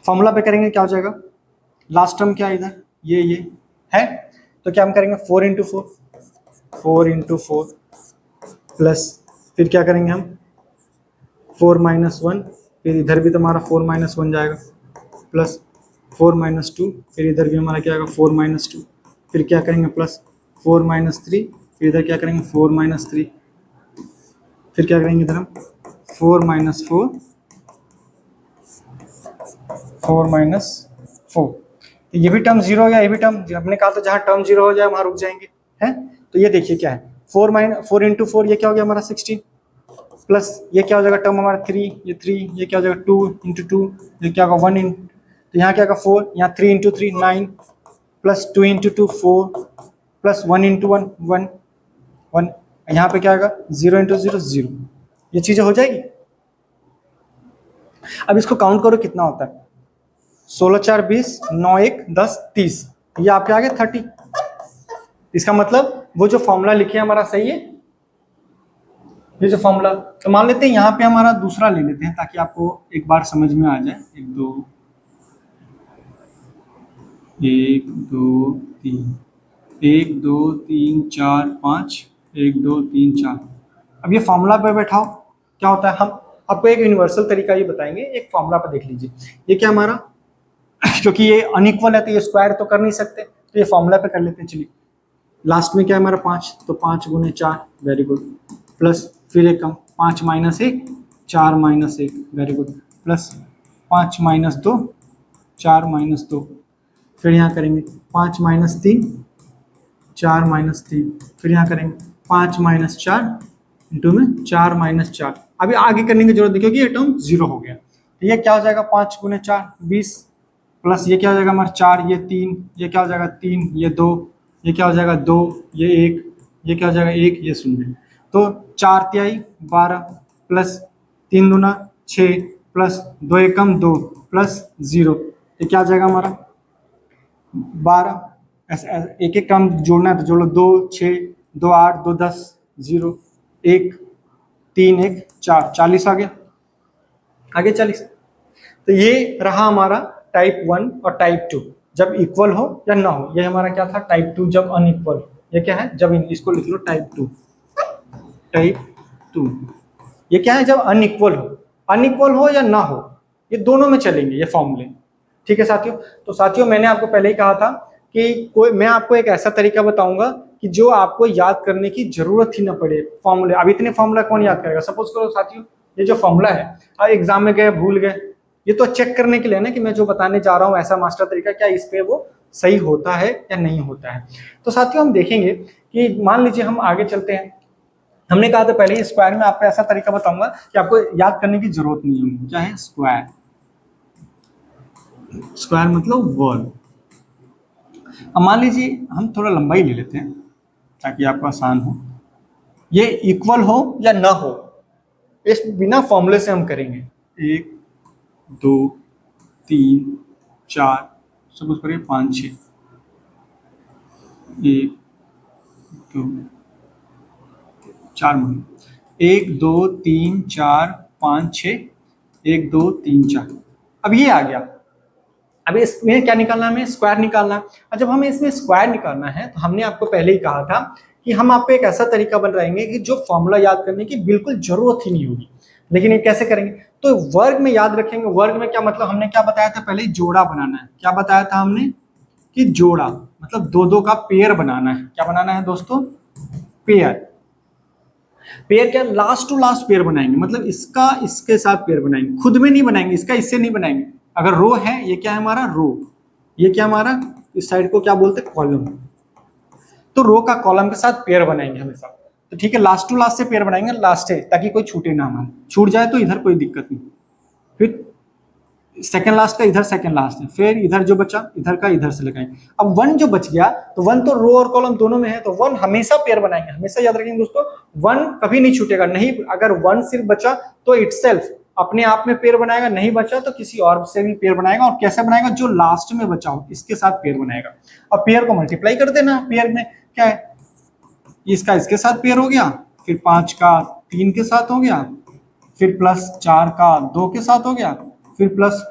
फॉर्मूला पे करेंगे क्या हो जाएगा, लास्ट टर्म क्या है इधर, ये है, तो क्या हम करेंगे 4 इंटू 4 प्लस फिर क्या करेंगे हम 4 माइनस 1, फिर इधर भी तो हमारा 4 माइनस 1 जाएगा, प्लस 4 माइनस 2, फिर इधर भी हमारा क्या आएगा 4 माइनस 2, फिर क्या करेंगे प्लस 4 माइनस 3, फिर इधर क्या करेंगे 4 माइनस 3, फिर क्या करेंगे इधर हम 4 माइनस 4 तो ये भी टर्म 0 हो गया, ये भी टर्म, हमने कहा था जहां टर्म 0 हो जाए वहां रुक जाएंगे, है। तो ये देखिए क्या है 4 इंटू 4, ये क्या हो गया हमारा 16, प्लस ये क्या हो जाएगा टर्म हमारा 3, ये 3, ये क्या हो जाएगा 2 इंटू 2, ये क्या होगा 1 इन, तो यहाँ क्या आएगा 4, यहाँ 3 into 3 9 plus 2 into 2 4 plus 1 into 1 1 1, यहाँ पे क्या आएगा 0 इंटू 0 0। ये चीजें हो जाएगी। अब इसको काउंट करो कितना होता है, 16 4 20, 9 1 10 30, ये आपके आगे 30। इसका मतलब वो जो फॉर्मूला लिखे हमारा सही है, ये जो फॉर्मूला। तो मान लेते हैं यहाँ पे हमारा दूसरा ले लेते हैं ताकि आपको एक बार समझ में आ जाए। 1 2 3 1 2 3 4 5 1 2 3 4। अब ये फॉर्मूला पे बैठाओ, क्या होता है, हम आपको एक यूनिवर्सल तरीका ये बताएंगे। एक फॉर्मूला पे देख लीजिए, ये क्या हमारा क्योंकि ये अनइक्वल है तो ये स्क्वायर तो कर नहीं सकते, तो ये फॉर्मूला पे कर लेते हैं। चलिए लास्ट में क्या है हमारा 5, तो 5 गुने 4, वेरी गुड, प्लस फिर एक कम 5 minus 1 4 minus 1, very good, plus 5 minus 2 4 minus 2, फिर यहाँ करेंगे 5 माइनस 3 4 माइनस 3, फिर यहाँ करेंगे 5 माइनस 4 इंटू में 4 माइनस 4। अभी आगे करने की जरूरत नहीं क्योंकि ये टर्म 0 हो गया। तो ये क्या हो जाएगा 5 गुने 4 20, प्लस ये क्या हो जाएगा हमारा 4 ये 3, ये क्या हो जाएगा 3 ये 2, ये क्या हो जाएगा 2 ये 1, ये क्या हो जाएगा 1 ये 0। तो 4 तिहाई 12 प्लस 3 दूना 6 प्लस 2 एकम 2 प्लस 0, ये क्या आ जाएगा हमारा 12। ऐसे एक एक टर्म जोड़ना है तो जोड़ो, 2 6 2 8 2 10 0 1 3 1 4 40 आ गया, आगे 40। तो ये रहा हमारा टाइप 1 और टाइप 2 जब इक्वल हो या ना हो। ये हमारा क्या था टाइप 2 जब अनइक्वल हो। ये क्या है, जब इसको लिख लो टाइप 2, टाइप 2। ये क्या है, जब अनइक्वल हो, अनइक्वल हो या ना हो, ये दोनों में चलेंगे ये फॉर्मूले। ठीक है साथियों। तो साथियों मैंने आपको पहले ही कहा था कि मैं आपको एक ऐसा तरीका बताऊंगा कि जो आपको याद करने की जरूरत ही ना पड़े फॉर्मूले। अब इतने फॉर्मूला कौन याद करेगा। सपोज करो साथियों ये जो फॉर्मूला है, अब एग्जाम में गए भूल गए, ये तो चेक करने के लिए ना कि मैं जो बताने जा रहा हूँ ऐसा मास्टर तरीका क्या इस पे वो सही होता है या नहीं होता है। तो साथियों हम देखेंगे कि मान लीजिए हम आगे चलते हैं। हमने कहा था पहले ही स्क्वायर में आपको ऐसा तरीका बताऊंगा कि आपको याद करने की जरूरत नहीं होगी। क्या है स्क्वायर, स्क्वायर मतलब वर्ग। अब मान लीजिए हम थोड़ा लंबा ही ले लेते हैं ताकि आपको आसान हो। ये इक्वल हो या ना हो इस बिना फॉर्मूले से हम करेंगे। 1 2 3 4 सपोज करिए 5 6 1 2 4 1 2 3 4 5 6 1 2 3 4। अब ये आ गया। अब इसमें क्या निकालना है, हमें स्क्वायर निकालना है। और जब हमें इसमें स्क्वायर निकालना है तो हमने आपको पहले ही कहा था कि हम आपको एक ऐसा तरीका बताएंगे कि जो फॉर्मूला याद करने की बिल्कुल जरूरत ही नहीं होगी। लेकिन ये कैसे करेंगे, तो वर्ग में याद रखेंगे। वर्ग में क्या मतलब, हमने क्या बताया था पहले, जोड़ा बनाना है। क्या बताया था हमने कि जोड़ा मतलब दो दो का पेयर बनाना है। क्या बनाना है दोस्तों, पेयर। पेयर क्या, लास्ट टू लास्ट पेयर बनाएंगे, मतलब इसका इसके साथ पेयर बनाएंगे, खुद में नहीं बनाएंगे, इसका इससे नहीं बनाएंगे। अगर रो है, ये क्या है हमारा रो, ये क्या हमारा इस साइड को क्या बोलते हैं कॉलम, तो रो का कॉलम के साथ पेयर बनाएंगे हमेशा। तो ठीक है, लास्ट टू लास्ट से पेयर बनाएंगे, लास्ट है ताकि कोई छूटे ना हमारा, छूट जाए तो इधर कोई दिक्कत नहीं। फिर सेकंड लास्ट का इधर सेकंड लास्ट है, फिर इधर जो बचा इधर का इधर से लगाएंगे। अब वन जो बच गया तो वन तो रो और कॉलम दोनों में है, तो वन हमेशा पेयर बनाएंगे। हमेशा याद रखेंगे दोस्तों, वन कभी नहीं छूटेगा। नहीं, अगर वन सिर्फ बचा तो इटसेल्फ अपने आप में पेयर बनाएगा, नहीं बचा तो किसी और से भी पेयर बनाएगा। और कैसे बनाएगा, जो लास्ट में बचा हो इसके साथ पेयर बनाएगा। और पेयर को मल्टीप्लाई कर देना। पेयर में क्या है, इसका इसके साथ पेयर हो गया, फिर 5 का 3 के साथ हो गया, फिर प्लस 4 का 2 के साथ हो गया, फिर प्लस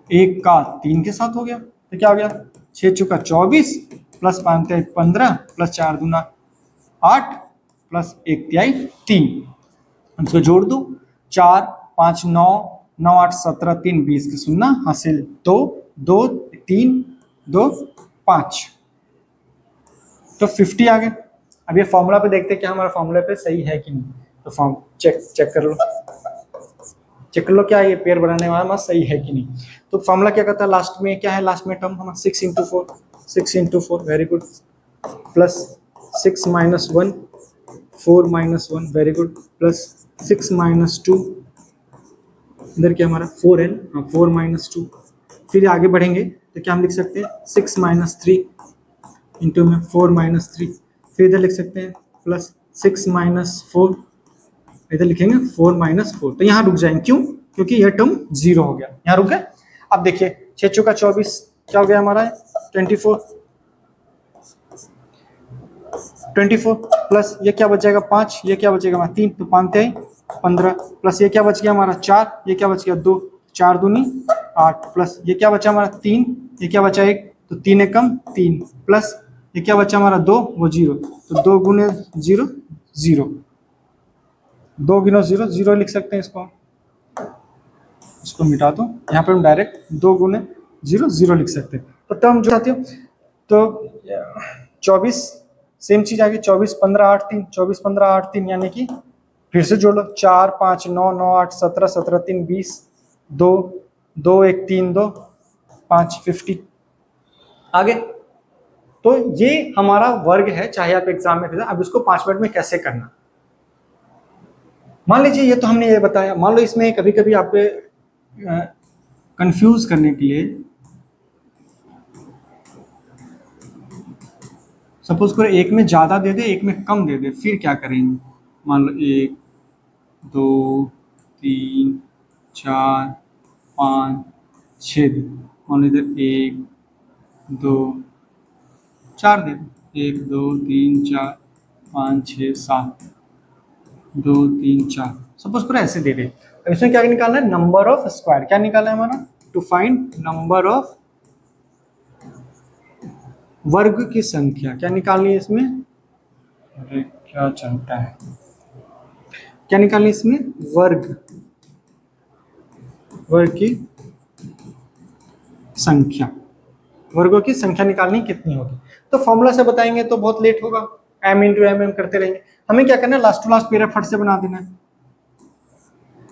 1 का 3 के साथ हो गया। तो क्या हो गया, 6 चौका 24 प्लस 5 15 प्लस 4 दूना 8 प्लस 1 तिहाई 3। इसको जोड़ दो, 4 5 9 9 8 17 3 20 के शून्य हासिल 2 2 3 2 5, तो 50 आ गए। अब ये फॉर्मूला पे देखते हैं क्या हमारा फॉर्मूला पे सही है कि नहीं। तो फॉर्म चेक कर लो, चेक कर लो क्या ये पेयर बनाने वाला सही है कि नहीं। तो फॉर्मूला क्या कहता है, लास्ट में क्या है, लास्ट में टर्म हमारा 6 into 4, very good, plus 6 minus 1 4 minus 1, very good, plus 6 minus 2, इधर क्या हमारा 4n, 4 माइनस 2 फिर आगे बढ़ेंगे तो क्या हम लिख सकते हैं 6 माइनस 3 इंटू में 4 माइनस 3, फिर इधर लिख सकते हैं प्लस 6 माइनस 4, इधर लिखेंगे 4 माइनस 4। तो यहाँ रुक जाएंगे, क्यों? क्योंकि यह टर्म 0 हो गया, यहाँ रुक गए। अब देखिए 6 चौका 24 क्या हो गया हमारा 24, 24 प्लस ये क्या बच जाएगा 5, ये क्या बचेगा हमारा 3, तो 5 × 15 प्लस ये क्या बच गया हमारा 4, ये क्या बच गया 2, 4 दूनी 8 प्लस ये क्या बचा हमारा 3, ये क्या बचा 1, तो 3 एकम 3 प्लस ये क्या बचा हमारा 2, वो 0, तो 2 गुने 0 0, 2 गुना 0 0 लिख सकते हैं इसको मिटा दो, यहाँ पे हम डायरेक्ट 2 गुने 0 0 लिख सकते हैं। तो टर्म जो आती है तो 24 सेम चीज आ गई 24 15 8 3, 24 15 8 3 यानी कि फिर से जोड़ लो 4 5 9 9 8 17 17 3 20 2 2 1 3 2 5 50 आगे। तो ये हमारा वर्ग है, चाहे आप एग्जाम में। अब इसको 5 मिनट में कैसे करना, मान लीजिए ये तो हमने ये बताया, मान लो इसमें कभी कभी आपके कंफ्यूज करने के लिए सपोज करो एक में ज्यादा दे दे एक में कम दे दे, फिर क्या करेंगे? मान लो 1 2 3 4 5 6 दे, मान लो इधर 1 2 4 दे, 1 2 3 4 5 6 7 2 3 4 सपोज करो ऐसे दे दे। अब इसमें क्या निकालना है? Number of square. क्या निकालना है हमारा? टू फाइंड नंबर ऑफ वर्ग की संख्या। क्या निकालनी है इसमें? अरे क्या चलता है, क्या निकालनी है इसमें? वर्ग की संख्या, वर्गों की संख्या निकालनी कितनी होगी। तो फॉर्मूला से बताएंगे तो बहुत लेट होगा, m इंटू एम करते रहेंगे। हमें क्या करना है? लास्ट टू लास्ट पेयर फट से बना देना है।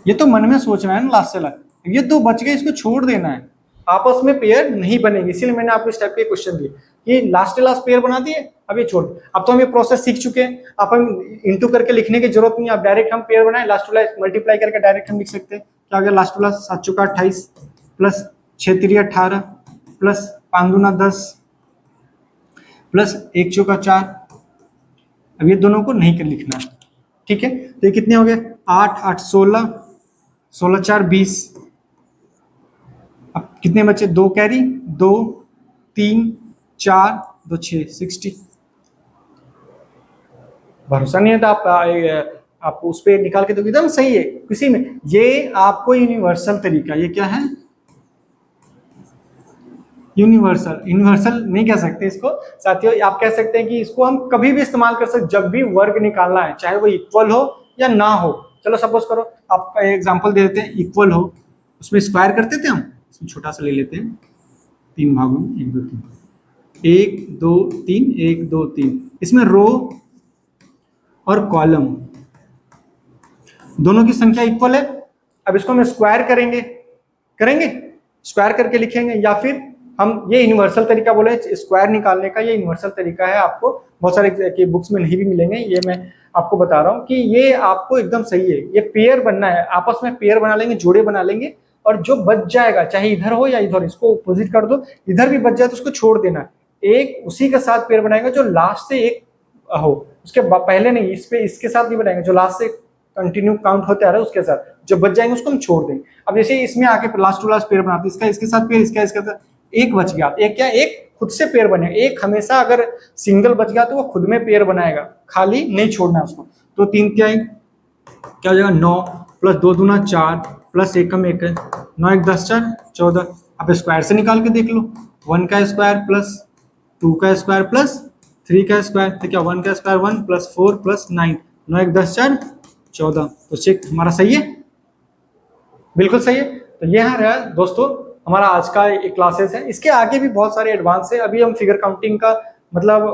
ये तो मन में सोचना है ना लास्ट से लास्ट, ये दो बच गए इसको छोड़ देना है, आपस में पेयर नहीं बनेंगे। इसीलिए मैंने आपको इस टाइप के क्वेश्चन दिए कि लास्ट लास्ट पेयर बना दिए, अब ये छोड़। अब तो हम ये प्रोसेस सीख चुके हैं, अब हम इंटू करके लिखने की जरूरत नहीं है, अब डायरेक्ट हम पेयर बनाए लास्ट टू लास्ट मल्टीप्लाई करके डायरेक्ट हम लिख सकते हैं। क्या हो गया? लास्ट टू लास्ट 7 चौका 28 प्लस 6 3 18 प्लस 5 दूना 10 प्लस 1 चौका 4। अब ये दोनों को नहीं कर लिखना है, ठीक है। तो ये कितने हो गए? 8 8 16 16 4 20। अब कितने बचे? 2 कैरी 2 3 4 2 6 60। भरोसा नहीं है तो आप उस पर निकाल के तो एकदम सही है किसी में। ये आपको यूनिवर्सल तरीका, ये क्या है? यूनिवर्सल, यूनिवर्सल नहीं कह सकते इसको साथियों, आप कह सकते हैं कि इसको हम कभी भी इस्तेमाल कर सकते जब भी वर्ग निकालना है, चाहे वो इक्वल हो या ना हो। चलो सपोज करो आपका एग्जांपल दे देते हैं, इक्वल हो उसमें स्क्वायर करते थे हम, इसमें छोटा सा ले लेते हैं 3 भागों में 1 2 3 1 2 3 1 2 3, इसमें रो और कॉलम दोनों की संख्या इक्वल है। अब इसको हम स्क्वायर करेंगे स्क्वायर करके लिखेंगे, या फिर हम ये यूनिवर्सल तरीका बोले स्क्वायर निकालने का, ये यूनिवर्सल तरीका है, आपको बहुत सारे की बुक्स में नहीं भी मिलेंगे, ये मैं आपको बता रहा हूँ कि ये आपको एकदम सही है। ये पेयर बनना है, आपस में पेयर बना लेंगे, जोड़े बना लेंगे, और जो बच जाएगा चाहे इधर हो या इधर, इसको अपोजिट कर दो, इधर भी बच जाए तो उसको छोड़ देना, एक उसी के साथ पेयर बनाएगा जो लास्ट से एक हो, उसके पहले नहीं, इस पे इसके साथ नहीं बनाएंगे, जो लास्ट से कंटिन्यू काउंट होते आ रहा है उसके साथ, जो बच जाएंगे उसको हम छोड़ देंगे। अब जैसे इसमें आके लास्ट टू लास्ट पेयर बनाते, इसका इसके साथ पेयर, इसका इसके साथ, एक बच गया, एक क्या, एक खुद से पेयर बनेगा। एक हमेशा अगर सिंगल बच गया तो वो खुद में पेयर बनाएगा, खाली नहीं छोड़ना उसको। तो 3 क्या हो जाएगा? 9 प्लस 2 दूना 4 प्लस 1 कम 1 है 9 1 10 4 14। अब स्क्वायर से निकाल के देख लो, 1 का स्क्वायर प्लस 2 का स्क्वायर प्लस 3 का स्क्वायर, तो क्या 1 का स्क्वायर 1 प्लस 4 प्लस 9 9 1 10 4 14। तो चेक हमारा सही है, बिल्कुल सही है। तो ये रहा दोस्तों हमारा आज का एक क्लासेस है, इसके आगे भी बहुत सारे एडवांस है। अभी हम फिगर काउंटिंग का मतलब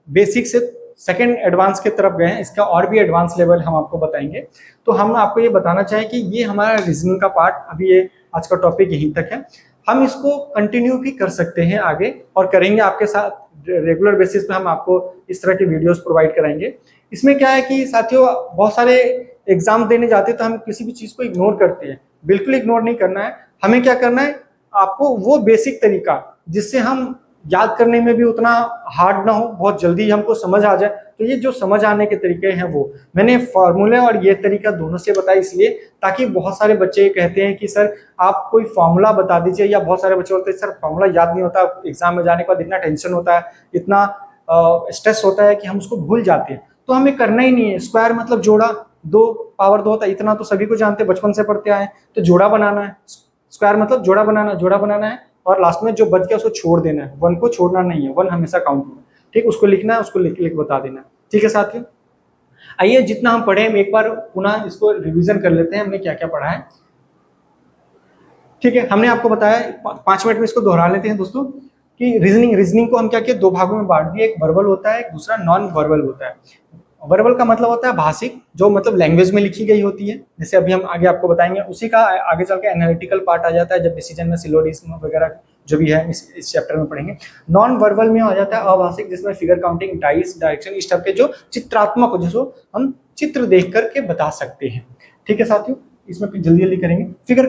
बेसिक से सेकंड एडवांस की तरफ गए हैं, इसका और भी एडवांस लेवल हम आपको बताएंगे। तो हम आपको ये बताना चाहें कि ये हमारा रीजनिंग का पार्ट, अभी ये आज का टॉपिक यहीं तक है। हम इसको कंटिन्यू भी कर सकते हैं आगे, और करेंगे आपके साथ रेगुलर बेसिस पे, हम आपको इस तरह की वीडियोस प्रोवाइड कराएंगे। इसमें क्या है कि साथियों बहुत सारे एग्जाम देने जाते हैं तो हम किसी भी चीज को इग्नोर करते हैं, बिल्कुल इग्नोर नहीं करना है। हमें क्या करना है? आपको वो बेसिक तरीका जिससे हम याद करने में भी उतना हार्ड ना हो, बहुत जल्दी हमको समझ आ जाए, तो ये जो समझ आने के तरीके हैं वो मैंने फॉर्मूले और ये तरीका दोनों से बताया, इसलिए ताकि बहुत सारे बच्चे कहते हैं कि सर आप कोई फॉर्मूला बता दीजिए, या बहुत सारे बच्चे बोलते हैं सर फॉर्मूला याद नहीं होता, एग्जाम में जाने के बाद इतना टेंशन होता है, इतना स्ट्रेस होता है कि हम उसको भूल जाते हैं। तो हमें करना ही नहीं है। स्क्वायर मतलब जोड़ा, 2 पावर 2 होता है, इतना तो सभी को जानते हैं, बचपन से पढ़ते आए। तो जोड़ा बनाना है, स्क्वायर मतलब जोड़ा बनाना है, और लास्ट में जो बच गया उसको छोड़ देना है, 1 को छोड़ना नहीं है, 1 हमेशा काउंट होगा। ठीक, उसको लिखना है, उसको लिख लिख बता देना है। ठीक है साथियों, आइए जितना हम पढ़े हम एक बार पुनः इसको रिवीजन कर लेते हैं, हमने क्या क्या पढ़ा है। ठीक है, हमने आपको बताया, 5 मिनट में इसको दोहरा लेते हैं दोस्तों, कि रीजनिंग को हम क्या किए, 2 भागों में बांट दिए, एक वर्बल होता है, एक दूसरा नॉन वर्बल होता है। वर्बल का मतलब होता है भाषिक, जो मतलब लैंग्वेज में लिखी गई होती है, जैसे अभी हम आगे आपको बताएंगे। उसी का आगे चल के एनालिटिकल पार्ट आ जाता है, जब डिसीजन में सिलोजिज्म वगैरह जो भी है इस चैप्टर में पढ़ेंगे। नॉन वर्बल में आ जाता है अभाषिक, जिसमें फिगर काउंटिंग, डाइस, डायरेक्शन, इस टाइप के जो चित्रात्मक हो, जिसको हम चित्र देख करके बता सकते हैं। ठीक है साथियों, इसमें जल्दी जल्दी करेंगे। फिगर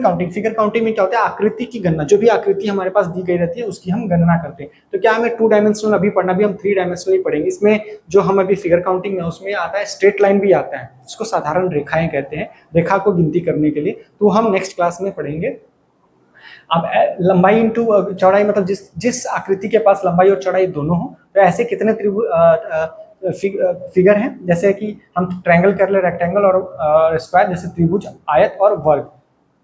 काउंटिंग में क्या होता है, आकृति की गणना, जो भी आकृति हमारे पास दी गई रहती है उसकी हम गणना करते हैं। तो क्या हमें 2 डायमेंशनल अभी पढ़ना, भी हम 3 डायमेंशनल ही पढ़ेंगे। इसमें जो हम अभी फिगर काउंटिंग में उसमें आता है स्ट्रेट लाइन भी आता है, इसको साधारण रेखाएं कहते हैं, रेखा को गिनती करने के लिए, तो हम नेक्स्ट क्लास में पढ़ेंगे। अब लंबाई इंटू चौड़ाई, मतलब जिस आकृति के पास लंबाई और चौड़ाई दोनों हो, तो ऐसे कितने फिगर हैं, जैसे कि हम ट्रायंगल कर ले, रेक्टेंगल और स्क्वायर, जैसे त्रिभुज, आयत और वर्ग।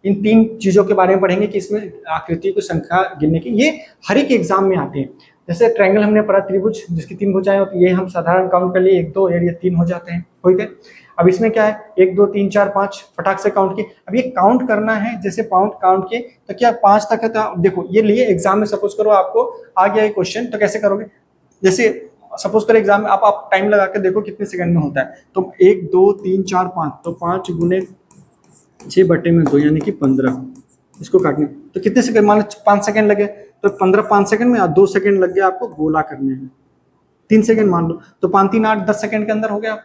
इन 3 चीजों के बारे में पढ़ेंगे कि इसमें आकृति को संख्या गिनने की, ये हर एक एग्जाम में आते हैं। जैसे ट्रायंगल हमने पढ़ा, त्रिभुज जिसकी 3 भुजाएं होती है, ये हम साधारण काउंट कर लिए, 1 2 ये 3 हो जाते हैं, हो गए। अब इसमें क्या है, 1 2 3 4 5 फटाक से काउंट किए। अब ये काउंट करना है, जैसे काउंट किए तो क्या 5 तक है, तो देखो ये लिए एग्जाम में, सपोज करो आपको आ गया ये क्वेश्चन, तो कैसे करोगे, जैसे सपोज करो एग्जाम में आप टाइम लगा के देखो कितने सेकंड में होता है, तो 1 2 3 4 5, तो 5 गुने 6 बटे में 2 यानी कि 15, इसको काटने तो कितने सेकंड, मान लो 5 सेकंड लगे, तो 15 5 सेकंड में, 2 सेकंड लग गया आपको गोला करने में, 3 सेकंड मान लो, तो 5 3 8 10 सेकंड के अंदर हो गया।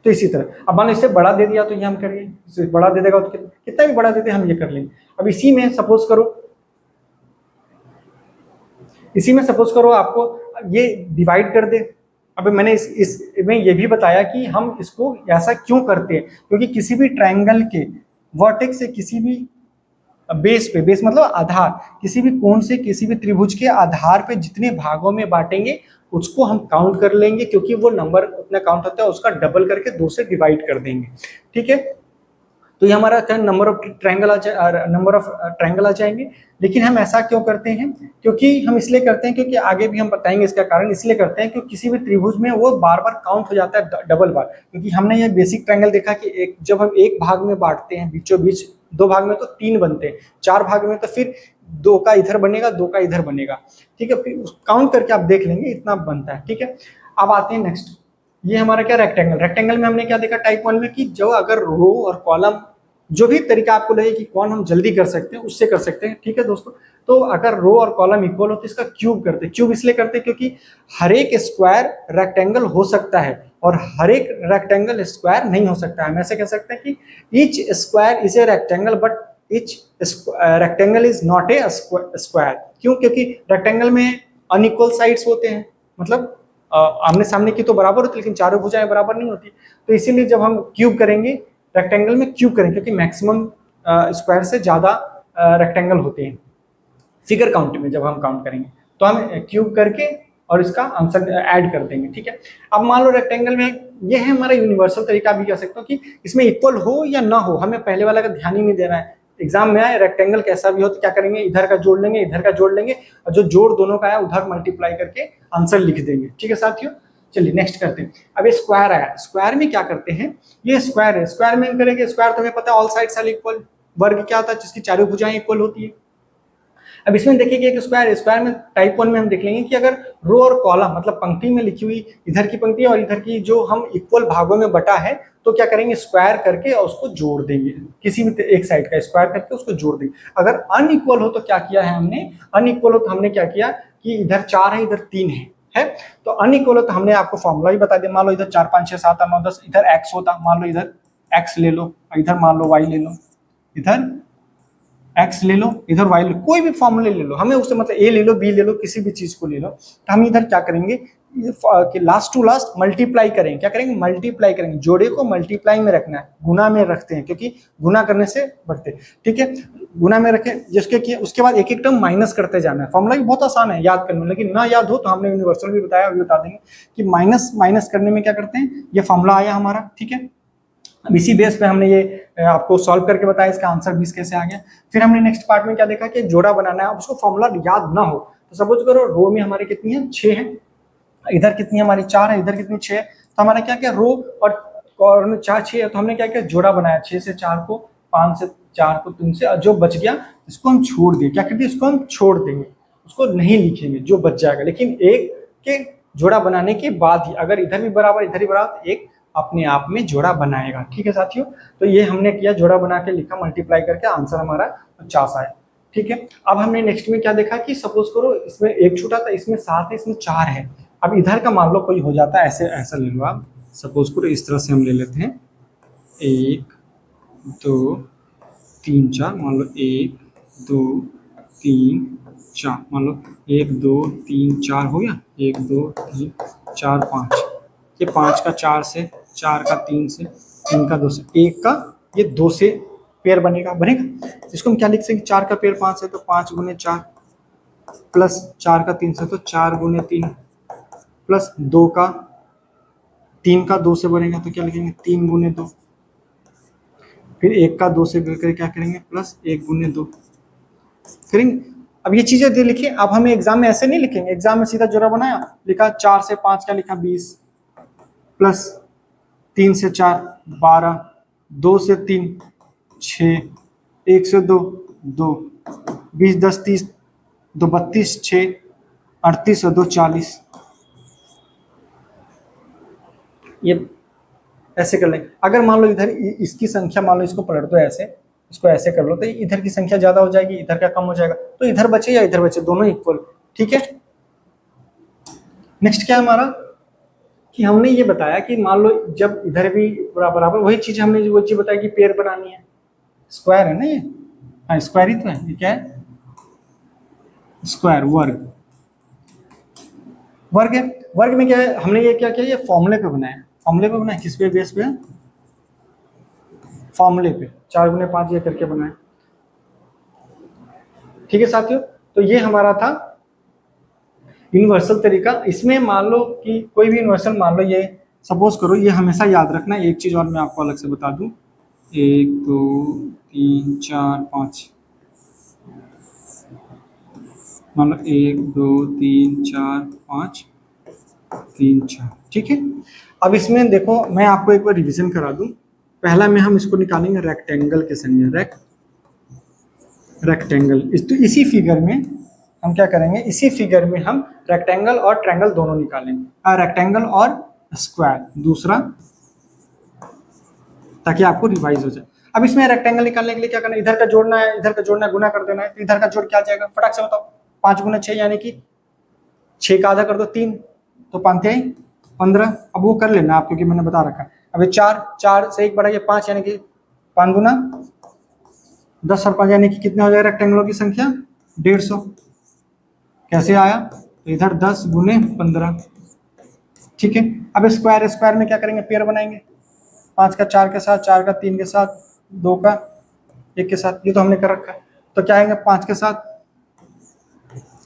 तो इसी तरह अब मान लो इससे बड़ा दे दिया तो ये हम करेंगे, इससे बड़ा दे देगा तो कितना भी बड़ा दे दे हम ये कर लेंगे। अब इसी में सपोज करो आपको ये डिवाइड कर दे। अब मैंने इसमें ये भी बताया कि हम इसको ऐसा क्यों करते हैं, क्योंकि किसी भी ट्रायंगल के वर्टेक्स से किसी भी बेस मतलब आधार, किसी भी कोण से किसी भी त्रिभुज के आधार पे जितने भागों में बांटेंगे उसको हम काउंट कर लेंगे, क्योंकि वो नंबर उतना काउंट होता है, उसका डबल करके 2 से डिवाइड कर देंगे। ठीक है, तो ये हमारा नंबर ऑफ ट्रायंगल आ जाएंगे। लेकिन हम ऐसा क्यों करते हैं, क्योंकि हम इसलिए करते हैं, क्योंकि आगे भी हम बताएंगे इसका कारण, इसलिए करते हैं क्योंकि किसी भी त्रिभुज में वो बार बार काउंट हो जाता है, डबल बार। क्योंकि हमने ये बेसिक ट्रायंगल देखा कि जब हम एक भाग में बांटते हैं, बीचों बीच 2 भाग में तो 3 बनते हैं, 4 भाग में तो फिर 2 का इधर बनेगा, 2 का इधर बनेगा। ठीक है, फिर काउंट करके आप देख लेंगे इतना बनता है। ठीक है, अब आते हैं नेक्स्ट, ये हमारा क्या रेक्टेंगल में हमने क्या देखा टाइप 1 में, कि जो अगर रो और कॉलम, जो भी तरीका आपको लगे कि कौन हम जल्दी कर सकते हैं उससे कर सकते हैं। ठीक है दोस्तों, तो अगर रो और कॉलम इक्वल हो तो इसका क्यूब करते हैं। क्यूब इसलिए करते हैं क्योंकि हर एक स्क्वायर रेक्टेंगल हो सकता है और हर एक रेक्टेंगल स्क्वायर नहीं हो सकता है। हम ऐसे कह सकते हैं कि each square is a rectangle but each rectangle is not a square. क्यों, क्योंकि रेक्टेंगल में अनइक्वल साइड्स होते हैं, मतलब आमने सामने की तो बराबर होती है लेकिन चारों भुजाएं बराबर नहीं होती। तो इसीलिए जब हम क्यूब करेंगे, रेक्टेंगल में क्यूब करेंगे, क्योंकि मैक्सिमम स्क्वायर से ज्यादा रेक्टेंगल होते हैं। फिगर काउंट में जब हम काउंट करेंगे तो हम क्यूब करके और इसका आंसर ऐड कर देंगे। ठीक है, अब मान लो रेक्टेंगल में ये है हमारा यूनिवर्सल तरीका, भी कह सकते हो कि इसमें इक्वल हो या ना हो, हमें पहले वाला का ध्यान ही नहीं देना है। एग्जाम में आए रेक्टेंगल कैसा भी हो तो क्या करेंगे, इधर का जोड़ लेंगे, इधर का जोड़ लेंगे, और जो जोड़ दोनों का है उधर मल्टीप्लाई करके आंसर लिख देंगे। ठीक है साथियों, चलिए नेक्स्ट करते हैं। अब ये स्क्वायर आया, स्क्वायर में क्या करते हैं, ये स्क्वायर है, स्क्वायर में करेंगे, स्क्वायर तो हमें पता है ऑल साइड्स आर इक्वल। वर्ग क्या होता है, जिसकी चारों भुजाएं इक्वल होती है। अब इसमें देखिए कि स्क्वायर में टाइप 1 में हम देख लेंगे कि अगर रो और कॉलम मतलब पंक्ति में लिखी हुई इधर की पंक्ति और इधर की जो हम इक्वल भागों में बटा है, तो क्या करेंगे, स्क्वायर करके और उसको जोड़ देंगे, किसी भी एक साइड का स्क्वायर करके उसको जोड़ देंगे। अगर अनइक्वल हो तो क्या किया है हमने, अनइक्वल हो तो हमने क्या किया कि इधर 4 है इधर 3 है तो अनइक्वल हो तो हमने आपको फॉर्मूला भी बता दिया। मान लो इधर 4 5 6 7 8 9 10, इधर एक्स होता, मान लो इधर एक्स ले लो, इधर मान लो वाई ले लो, इधर एक्स ले लो, इधर वाई ले लो, कोई भी फॉर्मूले ले लो, हमें उससे मतलब ए ले लो, बी ले लो, किसी भी चीज को ले लो, तो हम इधर क्या करेंगे कि लास्ट टू लास्ट मल्टीप्लाई करेंगे। क्या करेंगे? मल्टीप्लाई करेंगे। जोड़े को मल्टीप्लाई में रखना है, गुना में रखते हैं क्योंकि गुना करने से बढ़ते हैं। ठीक है, गुना में रखें जिसके कि उसके बाद एक एक टर्म माइनस करते जाना है। फॉर्मूला भी बहुत आसान है याद करने में, लेकिन ना याद हो तो हमने यूनिवर्सल भी बताया, अभी बता देंगे कि माइनस माइनस करने में क्या करते हैं, ये फॉर्मूला आया हमारा। ठीक है, अब इसी बेस पे हमने ये आपको सॉल्व करके बताया इसका आंसर 20 कैसे आ गया। फिर हमने नेक्स्ट पार्ट में क्या देखा कि जोड़ा बनाना है। अब उसको फॉर्मूला याद ना हो तो सपोज करो रो में हमारी कितनी है, 6 है, इधर कितनी हमारी 4 है, इधर कितनी 6 है, तो हमारा क्या क्या रो और 4 6 है, तो हमने क्या किया जोड़ा बनाया, 6 से 4 को, 5 से 4 को, 3 से, जो बच गया इसको हम छोड़ दें। क्या करते हैं, इसको हम छोड़ देंगे, उसको नहीं लिखेंगे जो बच जाएगा। लेकिन एक के जोड़ा बनाने के बाद ही अगर इधर भी बराबर इधर ही बराबर, एक अपने आप में जोड़ा बनाएगा। ठीक है साथियों, तो ये हमने किया, जोड़ा बना के लिखा, मल्टीप्लाई करके आंसर हमारा 50 आया। ठीक है, अब हमने नेक्स्ट में क्या देखा कि सपोज करो इसमें एक छूटा था, इसमें 7 है, इसमें 4 है। अब इधर का मान लो कोई हो जाता है, ऐसे ऐसा ले लो आप, सपोज करो इस तरह से हम ले लेते हैं 1 2 3 4, मान लो 1 2 3 4, मान लो 1 2 3 4 हो गया, 1 2 3 4 5, ये 5 का 4 से, 4 का 3 से, 3 का 2 से, 1 का ये 2 से पेयर बनेगा। इसको हम क्या लिख सकते हैं, 4 का पेयर 5 है तो 5 गुने 4, प्लस 4 का 3 से तो 4 गुने 3, प्लस 2 का 3 का 2 से बनेगा तो क्या लिखेंगे 3 गुने 2, फिर 1 का 2 से करके क्या करेंगे प्लस 1 गुने 2 करेंगे। अब ये चीजें दे लिखिए, अब हमें एग्जाम में ऐसे नहीं लिखेंगे, एग्जाम में सीधा जोड़ा बनाया, लिखा 4 से 5 का लिखा 20, प्लस 3 से 4 12, 2 से 3 6, 1 से 2 2, 20 10 30, 2 32, 6 38 और 2 40, ये ऐसे कर लेंगे। अगर मान लो इधर इसकी संख्या, मान लो इसको पलट दो ऐसे, इसको ऐसे कर लो, तो इधर की संख्या ज्यादा हो जाएगी, इधर का कम हो जाएगा, तो इधर बचे या इधर बचे, दोनों इक्वल। ठीक है, नेक्स्ट क्या है हमारा कि हमने ये बताया कि मान लो जब इधर भी बराबर, वही चीज हमने वो चीज बताया कि पेयर बनानी है, स्क्वायर है ना ये, हाँ स्क्वायर ही तो है, ये क्या है स्क्वायर, वर्ग, वर्ग है। वर्ग में क्या है, हमने ये क्या किया, ये फॉर्मूले पे बनाया, फॉर्मूले पे बनाया, किस पे बेस पे, फॉर्मूले पे, 4 गुने 5 ये करके बनाए। ठीक है साथियों, तो ये हमारा था यूनिवर्सल तरीका। इसमें मान लो कि कोई भी यूनिवर्सल मान लो, ये सपोज करो, ये हमेशा याद रखना। एक चीज और मैं आपको अलग से बता दूं, 1 2 3 4 5, मान लो 1 2 3 4 5 3 4। ठीक है, अब इसमें देखो मैं आपको एक बार रिवीजन करा दूं। पहला में हम इसको निकालेंगे रेक्टेंगल के संज्ञा, रेक्टेंगल। तो इसी फिगर में हम क्या करेंगे, इसी फिगर में हम रेक्टेंगल और ट्रायंगल दोनों निकालेंगे, रेक्टेंगल और स्क्वायर दूसरा, ताकि आपको रिवाइज हो जाए। अब इसमें रेक्टेंगल निकालने के लिए क्या करना है, इधर का जोड़ना है, इधर का जोड़ना है, गुना कर देना है। तो इधर का जोड़ क्या आ जाएगा, फटाक से बताओ, 5 गुना 6 यानी कि 6 का आधा कर दो 3, तो 5 15। अब वो कर लेना आप, क्योंकि मैंने बता रखा है। अब 4 से 1 बढ़ाइए 5, यानी कि 5 गुना 10 और 5, यानी कि कितने हो जाएगा रेक्टेंगलों की संख्या 150। कैसे आया, तो इधर 10 गुने 15। ठीक है, अब स्क्वायर, स्क्वायर में क्या करेंगे, पेयर बनाएंगे, 5 का 4 के साथ, 4 का 3 के साथ, 2 का 1 के साथ, ये तो हमने कर रखा है। तो क्या आएंगे, 5 के साथ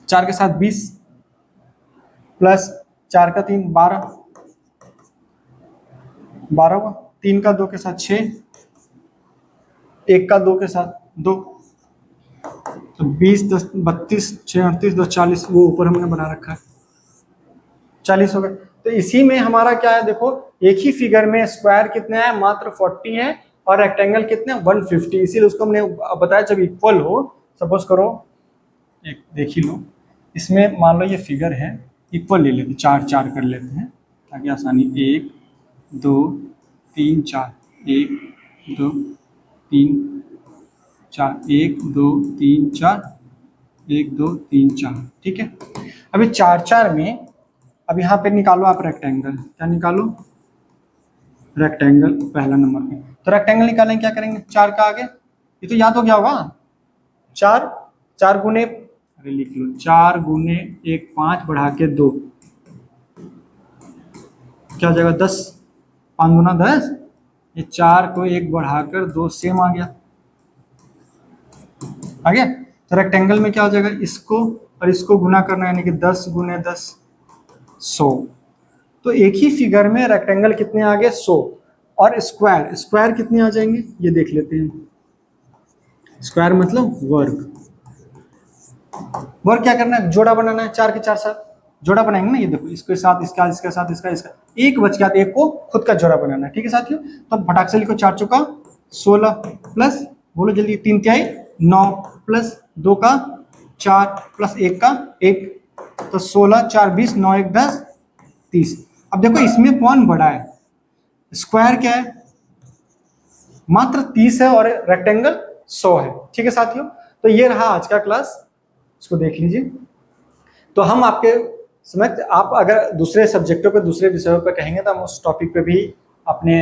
4 के साथ 20, प्लस 4 का 3 12, 12 हुआ, 3 का 2 के साथ 6, 1 का 2 के साथ 2, तो 20 10 32 6 38 2 40, वो ऊपर हमने बना रखा है, 40 हो गए। तो इसी में हमारा क्या है, देखो एक ही फिगर में स्क्वायर कितने हैं, मात्र 40 है, और रेक्टेंगल कितने 150, इसीलिए उसको हमने बताया जब इक्वल हो। सपोज करो एक देख ही लो, इसमें मान लो ये फिगर है, इक्वल ले लेते, 4 4 कर लेते हैं ताकि आसानी, 1 2 3 4, 1 2 3 4, 1 2 3 4, 1 2 3 4। ठीक है, अभी 4 4 में अब यहाँ पे निकालो आप रेक्टेंगल, क्या निकालो, रेक्टेंगल पहला नंबर पे। तो रेक्टेंगल निकालेंगे, क्या करेंगे, 4 का आगे, ये तो याद हो गया होगा, 4, 4 गुने, अरे लिख लो, 4 गुने 1 5 बढ़ा के 2, क्या हो जाएगा 10, 5 गुना 10, ये 4 को 1 बढ़ाकर 2 सेम आ गया। आ गया। तो रेक्टेंगल में क्या हो जाएगा, इसको और इसको गुना करना है, यानी कि 10 गुने 10 100। तो एक ही फिगर में रेक्टेंगल कितने आ गए 100, और स्क्वायर, स्क्वायर कितने आ जाएंगे ये देख लेते हैं। स्क्वायर मतलब वर्ग। वर्ग क्या करना है, जोड़ा बनाना है, 4 के 4 साथ जोड़ा बनाएंगे ना, ये देखो इसके साथ इसका, इसके साथ इसका, इसका एक बच गया, तो एक को खुद का जोड़ा बनाना है। ठीक है साथियों, तो फटाक से लिखो, 4 चौका 16 प्लस, बोलो जल्दी, 3 तिहाई 9 प्लस 2 का 4 प्लस 1 का 1, तो 16 4 20, 9 1 10 30। अब देखो इसमें कौन बड़ा है, स्क्वायर क्या है, मात्र 30 है, और रेक्टेंगल 100 है। ठीक है साथियों, तो ये रहा आज का क्लास, इसको देख लीजिए। तो हम आपके समझ, आप अगर दूसरे सब्जेक्टों पे, दूसरे विषयों पे कहेंगे तो हम उस टॉपिक पे भी अपने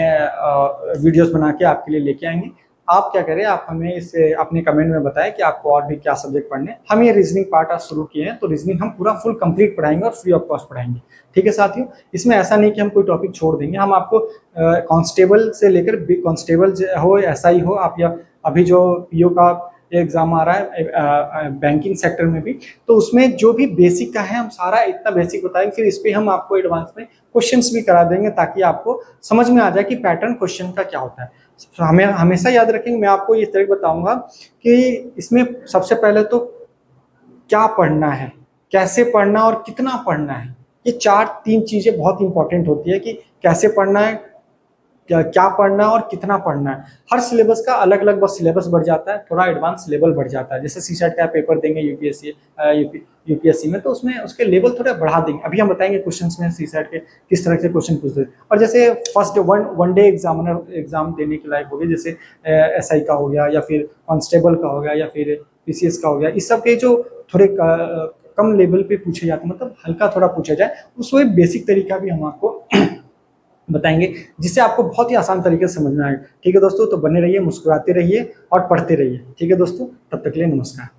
वीडियोस बना के आपके लिए लेके आएंगे। आप क्या करें, आप हमें इसे अपने कमेंट में बताएं कि आपको और भी क्या सब्जेक्ट पढ़ने हैं। हम ये रीजनिंग पार्ट आज शुरू किए हैं, तो रीजनिंग हम पूरा फुल कंप्लीट पढ़ाएंगे और फ्री ऑफ कॉस्ट पढ़ाएंगे। ठीक है साथियों, इसमें ऐसा नहीं कि हम कोई टॉपिक छोड़ देंगे, हम आपको कांस्टेबल से लेकर कांस्टेबल हो, एसआई हो, आप या अभी जो पीओ का एग्जाम आ रहा है बैंकिंग सेक्टर में भी, तो उसमें जो भी बेसिक का है हम सारा इतना बेसिक बताएंगे, फिर इस पे हम आपको एडवांस में क्वेश्चंस भी करा देंगे, ताकि आपको समझ में आ जाए कि पैटर्न क्वेश्चन का क्या होता है। हमें हमेशा याद रखेंगे, मैं आपको इस तरह बताऊंगा कि इसमें सबसे पहले तो क्या पढ़ना है, कैसे पढ़ना और कितना पढ़ना है, ये 3 चीजें बहुत इंपॉर्टेंट होती है, कि कैसे पढ़ना है, क्या पढ़ना है और कितना पढ़ना है। हर सिलेबस का अलग अलग बस सिलेबस बढ़ जाता है, थोड़ा एडवांस लेवल बढ़ जाता है। जैसे सीसेट का पेपर देंगे यूपीएससी में, तो उसमें उसके लेवल थोड़ा बढ़ा देंगे। अभी हम बताएंगे क्वेश्चंस में सीसेट के किस तरह से क्वेश्चन पूछते हैं। और जैसे फर्स्ट वन डे एग्जाम देने के लायक हो गए, जैसे एसआई का हो गया, या फिर कांस्टेबल का हो गया, या फिर पीसीएस का हो गया, इस सब के जो थोड़े कम लेवल पे पूछे जाते हैं, मतलब हल्का थोड़ा पूछा जाए, उसमें बेसिक तरीका भी हम आपको बताएंगे, जिससे आपको बहुत ही आसान तरीके से समझ में आएगा। ठीक है दोस्तों, तो बने रहिए, मुस्कुराते रहिए और पढ़ते रहिए। ठीक है दोस्तों, तब तक के लिए नमस्कार।